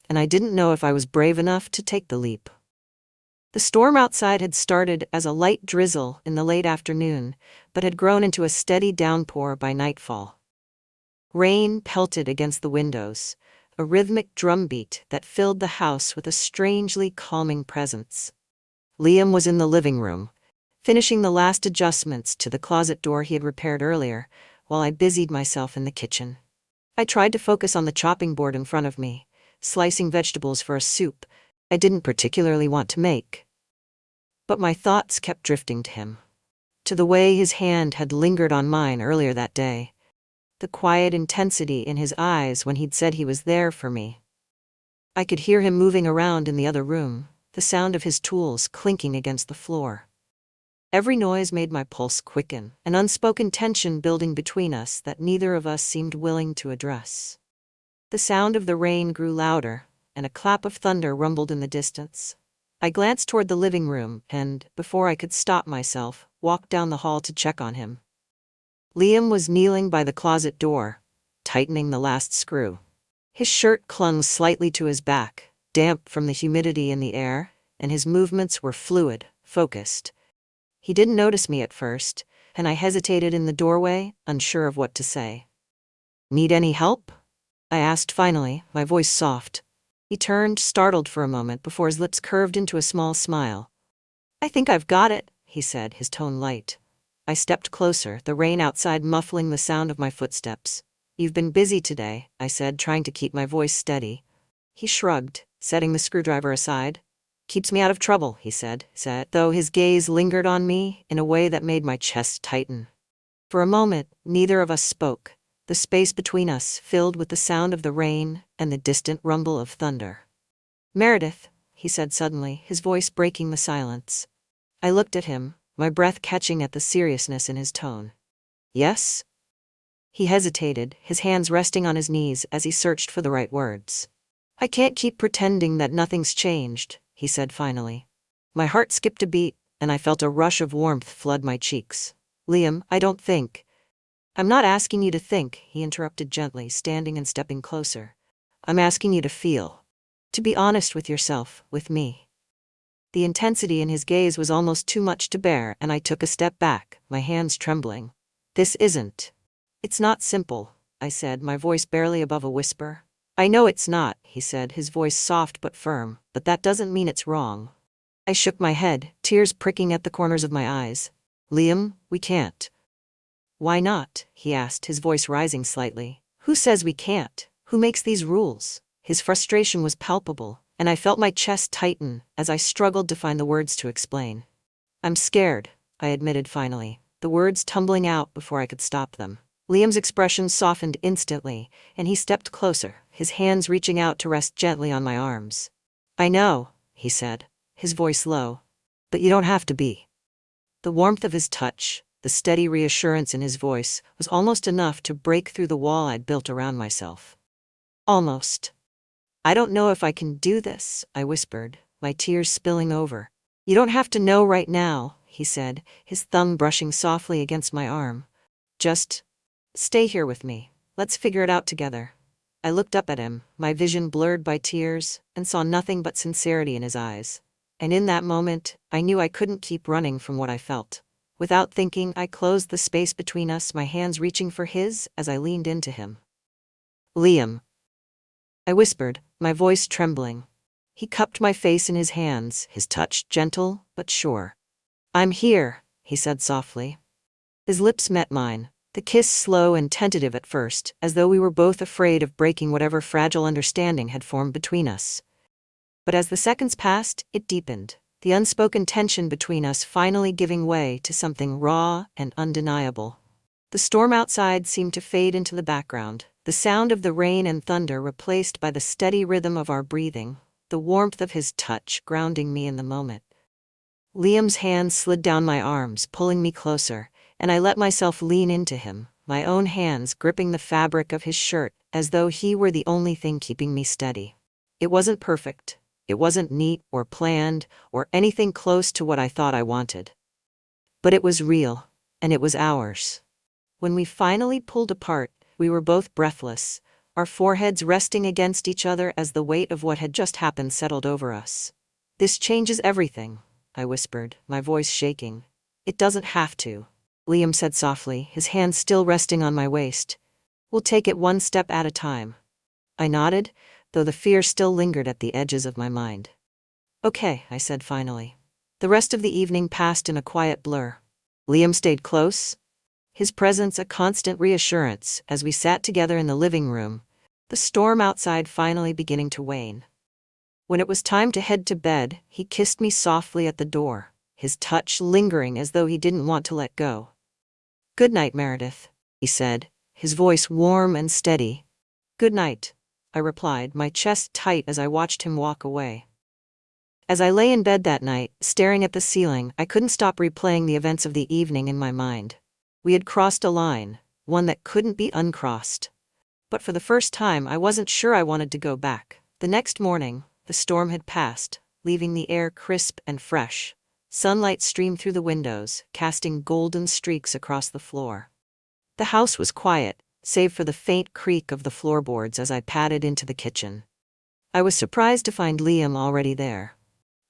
and I didn't know if I was brave enough to take the leap. The storm outside had started as a light drizzle in the late afternoon, but had grown into a steady downpour by nightfall. Rain pelted against the windows, a rhythmic drumbeat that filled the house with a strangely calming presence. Liam was in the living room, finishing the last adjustments to the closet door he had repaired earlier, while I busied myself in the kitchen. I tried to focus on the chopping board in front of me, slicing vegetables for a soup I didn't particularly want to make. But my thoughts kept drifting to him, to the way his hand had lingered on mine earlier that day, the quiet intensity in his eyes when he'd said he was there for me. I could hear him moving around in the other room, the sound of his tools clinking against the floor. Every noise made my pulse quicken, an unspoken tension building between us that neither of us seemed willing to address. The sound of the rain grew louder, and a clap of thunder rumbled in the distance. I glanced toward the living room and, before I could stop myself, walked down the hall to check on him. Liam was kneeling by the closet door, tightening the last screw. His shirt clung slightly to his back, damp from the humidity in the air, and his movements were fluid, focused. He didn't notice me at first, and I hesitated in the doorway, unsure of what to say. "Need any help?" I asked finally, my voice soft. He turned, startled for a moment before his lips curved into a small smile. "I think I've got it," he said, his tone light. I stepped closer, the rain outside muffling the sound of my footsteps. "You've been busy today," I said, trying to keep my voice steady. He shrugged, setting the screwdriver aside. "Keeps me out of trouble," he said, though his gaze lingered on me in a way that made my chest tighten. For a moment, neither of us spoke, the space between us filled with the sound of the rain and the distant rumble of thunder. "Meredith," he said suddenly, his voice breaking the silence. I looked at him, my breath catching at the seriousness in his tone. "Yes?" He hesitated, his hands resting on his knees as he searched for the right words. "I can't keep pretending that nothing's changed," he said finally. My heart skipped a beat, and I felt a rush of warmth flood my cheeks. "Liam, I don't think—" "I'm not asking you to think," he interrupted gently, standing and stepping closer. "I'm asking you to feel. To be honest with yourself, with me." The intensity in his gaze was almost too much to bear, and I took a step back, my hands trembling. "This isn't. It's not simple," I said, my voice barely above a whisper. "I know it's not," he said, his voice soft but firm, "but that doesn't mean it's wrong." I shook my head, tears pricking at the corners of my eyes. "Liam, we can't." "Why not?" he asked, his voice rising slightly. "Who says we can't? Who makes these rules?" His frustration was palpable, and I felt my chest tighten as I struggled to find the words to explain. "I'm scared," I admitted finally, the words tumbling out before I could stop them. Liam's expression softened instantly, and he stepped closer, his hands reaching out to rest gently on my arms. "I know," he said, his voice low, "but you don't have to be." The warmth of his touch, the steady reassurance in his voice, was almost enough to break through the wall I'd built around myself. Almost. "I don't know if I can do this," I whispered, my tears spilling over. "You don't have to know right now," he said, his thumb brushing softly against my arm. "Just stay here with me. Let's figure it out together." I looked up at him, my vision blurred by tears, and saw nothing but sincerity in his eyes. And in that moment, I knew I couldn't keep running from what I felt. Without thinking, I closed the space between us, my hands reaching for his as I leaned into him. "Liam," I whispered, my voice trembling. He cupped my face in his hands, his touch gentle but sure. "I'm here," he said softly. His lips met mine, the kiss slow and tentative at first, as though we were both afraid of breaking whatever fragile understanding had formed between us. But as the seconds passed, it deepened, the unspoken tension between us finally giving way to something raw and undeniable. The storm outside seemed to fade into the background, the sound of the rain and thunder replaced by the steady rhythm of our breathing, the warmth of his touch grounding me in the moment. Liam's hand slid down my arms, pulling me closer, and I let myself lean into him, my own hands gripping the fabric of his shirt as though he were the only thing keeping me steady. It wasn't perfect. It wasn't neat or planned or anything close to what I thought I wanted. But it was real, and it was ours. When we finally pulled apart, we were both breathless, our foreheads resting against each other as the weight of what had just happened settled over us. "This changes everything," I whispered, my voice shaking. "It doesn't have to," Liam said softly, his hand still resting on my waist. "We'll take it one step at a time." I nodded, though the fear still lingered at the edges of my mind. "Okay," I said finally. The rest of the evening passed in a quiet blur. Liam stayed close, his presence a constant reassurance as we sat together in the living room, the storm outside finally beginning to wane. When it was time to head to bed, he kissed me softly at the door, his touch lingering as though he didn't want to let go. "Good night, Meredith," he said, his voice warm and steady. "Good night," I replied, my chest tight as I watched him walk away. As I lay in bed that night, staring at the ceiling, I couldn't stop replaying the events of the evening in my mind. We had crossed a line, one that couldn't be uncrossed. But for the first time, I wasn't sure I wanted to go back. The next morning, the storm had passed, leaving the air crisp and fresh. Sunlight streamed through the windows, casting golden streaks across the floor. The house was quiet, save for the faint creak of the floorboards as I padded into the kitchen. I was surprised to find Liam already there.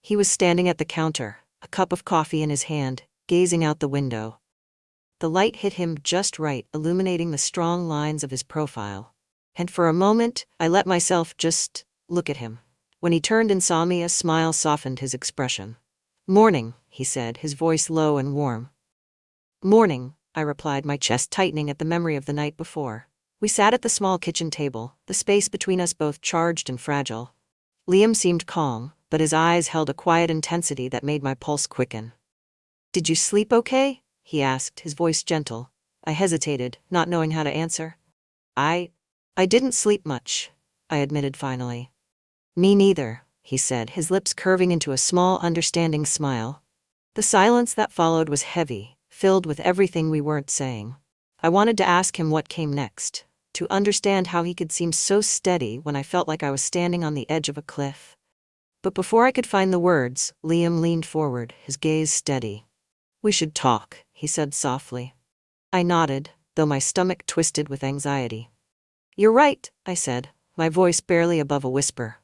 He was standing at the counter, a cup of coffee in his hand, gazing out the window. The light hit him just right, illuminating the strong lines of his profile. And for a moment, I let myself just look at him. When he turned and saw me, a smile softened his expression. "Morning," he said, his voice low and warm. "Morning," I replied, my chest tightening at the memory of the night before. We sat at the small kitchen table, the space between us both charged and fragile. Liam seemed calm, but his eyes held a quiet intensity that made my pulse quicken. "Did you sleep okay?" he asked, his voice gentle. I hesitated, not knowing how to answer. I didn't sleep much," I admitted finally. "Me neither," he said, his lips curving into a small, understanding smile. The silence that followed was heavy, filled with everything we weren't saying. I wanted to ask him what came next, to understand how he could seem so steady when I felt like I was standing on the edge of a cliff. But before I could find the words, Liam leaned forward, his gaze steady. "We should talk," he said softly. I nodded, though my stomach twisted with anxiety. "You're right," I said, my voice barely above a whisper.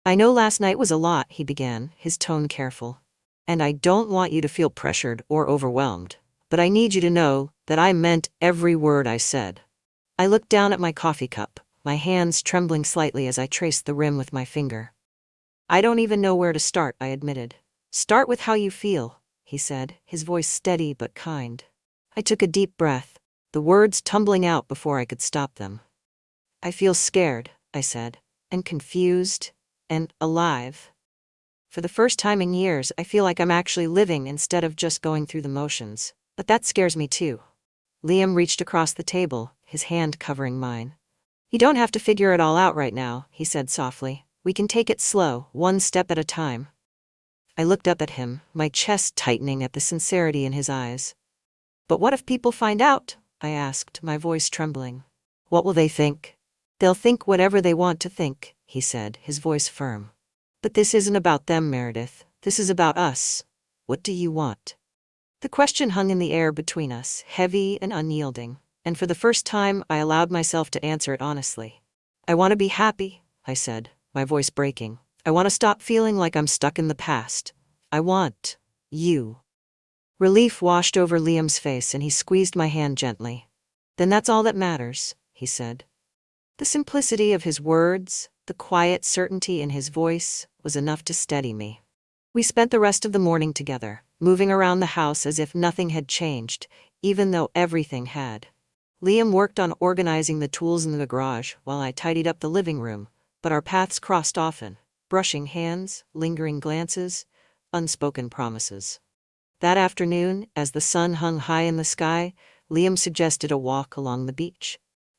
"I know last night was a lot," he began, his tone careful. "And I don't want you to feel pressured or overwhelmed. But I need you to know that I meant every word I said." I looked down at my coffee cup, my hands trembling slightly as I traced the rim with my finger. "I don't even know where to start," I admitted. "Start with how you feel," he said, his voice steady but kind. I took a deep breath, the words tumbling out before I could stop them. "I feel scared," I said, "and confused, and alive. For the first time in years, I feel like I'm actually living instead of just going through the motions. But that scares me too." Liam reached across the table, his hand covering mine. "You don't have to figure it all out right now," he said softly. "We can take it slow, one step at a time." I looked up at him, my chest tightening at the sincerity in his eyes. "But what if people find out?" I asked, my voice trembling. "What will they think?" "They'll think whatever they want to think," he said, his voice firm. "But this isn't about them, Meredith. This is about us. What do you want?" The question hung in the air between us, heavy and unyielding, and for the first time I allowed myself to answer it honestly. "I want to be happy," I said, my voice breaking. "I want to stop feeling like I'm stuck in the past. I want you." Relief washed over Liam's face and he squeezed my hand gently. "Then that's all that matters," he said. The simplicity of his words, the quiet certainty in his voice, was enough to steady me. We spent the rest of the morning together, moving around the house as if nothing had changed, even though everything had. Liam worked on organizing the tools in the garage while I tidied up the living room, but our paths crossed often, brushing hands, lingering glances, unspoken promises. That afternoon, as the sun hung high in the sky, Liam suggested a walk along the beach.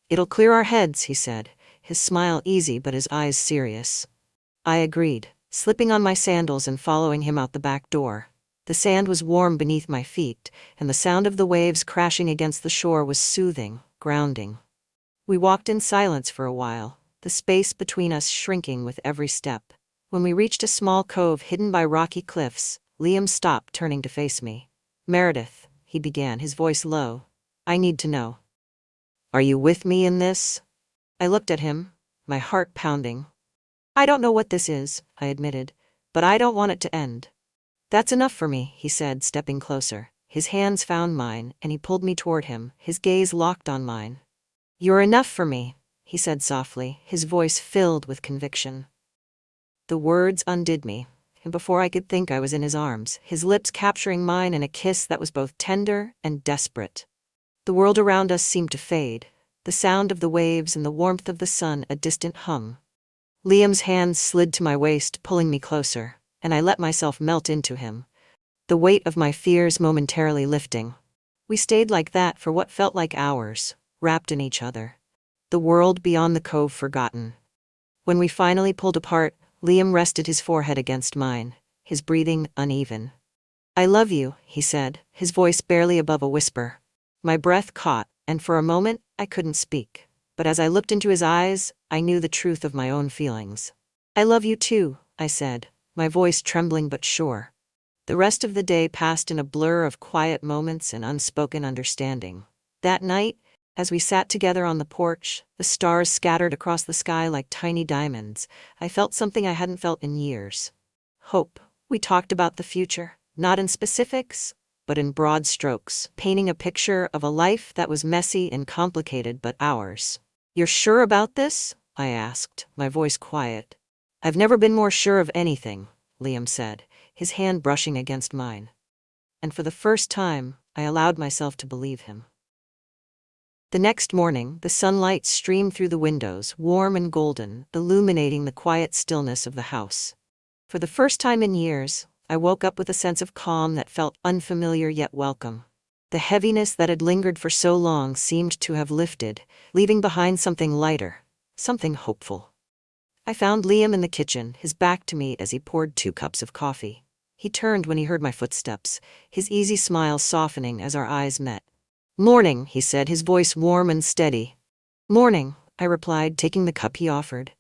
It'll clear our heads, he said, his smile easy but his eyes serious. I agreed, slipping on my sandals and following him out the back door. The sand was warm beneath my feet, and the sound of the waves crashing against the shore was soothing, grounding. We walked in silence for a while, the space between us shrinking with every step. When we reached a small cove hidden by rocky cliffs, Liam stopped, turning to face me. Meredith, he began, his voice low. I need to know. Are you with me in this? I looked at him, my heart pounding. I don't know what this is, I admitted, but I don't want it to end. That's enough for me, he said, stepping closer. His hands found mine, and he pulled me toward him, his gaze locked on mine. You're enough for me, he said softly, his voice filled with conviction. The words undid me, and before I could think I was in his arms, his lips capturing mine in a kiss that was both tender and desperate. The world around us seemed to fade, the sound of the waves and the warmth of the sun a distant hum. Liam's hands slid to my waist, pulling me closer, and I let myself melt into him, the weight of my fears momentarily lifting. We stayed like that for what felt like hours, wrapped in each other, the world beyond the cove forgotten. When we finally pulled apart, Liam rested his forehead against mine, his breathing uneven. I love you, he said, his voice barely above a whisper. My breath caught, and for a moment, I couldn't speak. But as I looked into his eyes, I knew the truth of my own feelings. I love you too, I said, my voice trembling but sure. The rest of the day passed in a blur of quiet moments and unspoken understanding. That night, as we sat together on the porch, the stars scattered across the sky like tiny diamonds, I felt something I hadn't felt in years. Hope. We talked about the future, not in specifics, but in broad strokes, painting a picture of a life that was messy and complicated but ours. You're sure about this? I asked, my voice quiet. I've never been more sure of anything, Liam said, his hand brushing against mine. And for the first time, I allowed myself to believe him. The next morning, the sunlight streamed through the windows, warm and golden, illuminating the quiet stillness of the house. For the first time in years, I woke up with a sense of calm that felt unfamiliar yet welcome. The heaviness that had lingered for so long seemed to have lifted, leaving behind something lighter, something hopeful. I found Liam in the kitchen, his back to me as he poured 2 cups of coffee. He turned when he heard my footsteps, his easy smile softening as our eyes met. Morning, he said, his voice warm and steady. Morning, I replied, taking the cup he offered.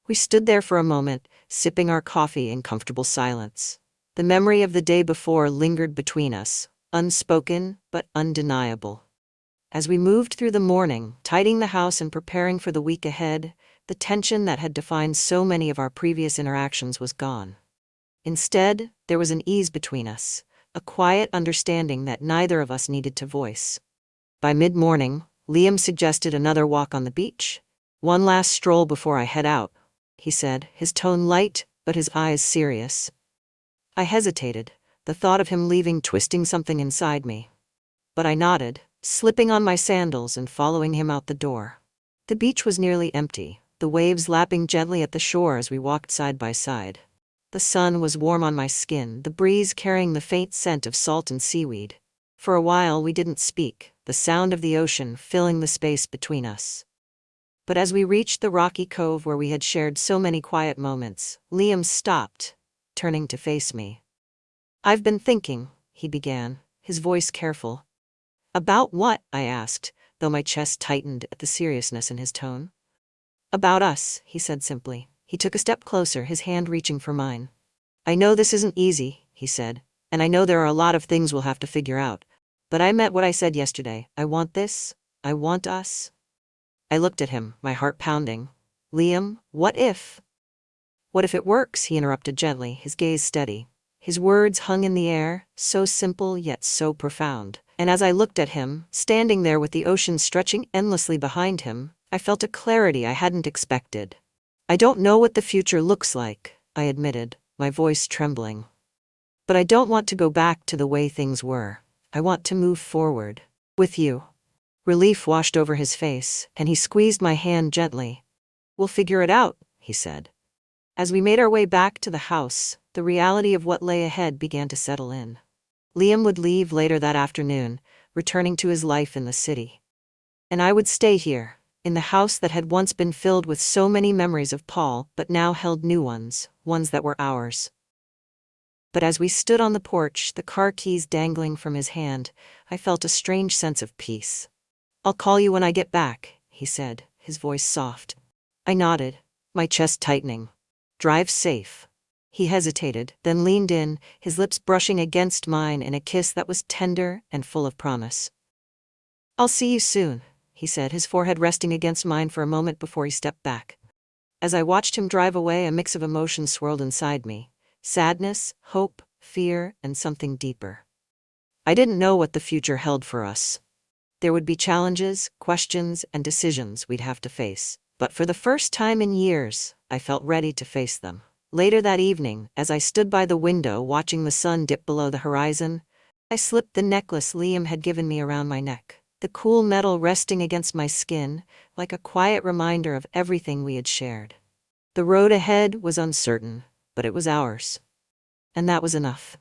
We stood there for a moment, sipping our coffee in comfortable silence. The memory of the day before lingered between us, unspoken but undeniable. As we moved through the morning, tidying the house and preparing for the week ahead, the tension that had defined so many of our previous interactions was gone. Instead, there was an ease between us, a quiet understanding that neither of us needed to voice. By mid-morning, Liam suggested another walk on the beach. One last stroll before I head out, he said, his tone light but his eyes serious. I hesitated, the thought of him leaving twisting something inside me. But I nodded, slipping on my sandals and following him out the door. The beach was nearly empty, the waves lapping gently at the shore as we walked side by side. The sun was warm on my skin, the breeze carrying the faint scent of salt and seaweed. For a while we didn't speak, the sound of the ocean filling the space between us. But as we reached the rocky cove where we had shared so many quiet moments, Liam stopped, turning to face me. I've been thinking, he began, his voice careful. About what? I asked, though my chest tightened at the seriousness in his tone. About us, he said simply. He took a step closer, his hand reaching for mine. I know this isn't easy, he said, and I know there are a lot of things we'll have to figure out. But I meant what I said yesterday. I want this. I want us. I looked at him, my heart pounding. Liam, what if? What if it works? He interrupted gently, his gaze steady. His words hung in the air, so simple yet so profound. And as I looked at him, standing there with the ocean stretching endlessly behind him, I felt a clarity I hadn't expected. I don't know what the future looks like, I admitted, my voice trembling. But I don't want to go back to the way things were. I want to move forward. With you. Relief washed over his face, and he squeezed my hand gently. We'll figure it out, he said. As we made our way back to the house, the reality of what lay ahead began to settle in. Liam would leave later that afternoon, returning to his life in the city. And I would stay here, in the house that had once been filled with so many memories of Paul, but now held new ones, ones that were ours. But as we stood on the porch, the car keys dangling from his hand, I felt a strange sense of peace. "I'll call you when I get back," he said, his voice soft. I nodded, my chest tightening. "Drive safe." He hesitated, then leaned in, his lips brushing against mine in a kiss that was tender and full of promise. "I'll see you soon," he said, his forehead resting against mine for a moment before he stepped back. As I watched him drive away, a mix of emotions swirled inside me. Sadness, hope, fear, and something deeper. I didn't know what the future held for us. There would be challenges, questions, and decisions we'd have to face. But for the first time in years, I felt ready to face them. Later that evening, as I stood by the window watching the sun dip below the horizon, I slipped the necklace Liam had given me around my neck, the cool metal resting against my skin, like a quiet reminder of everything we had shared. The road ahead was uncertain, but it was ours. And that was enough.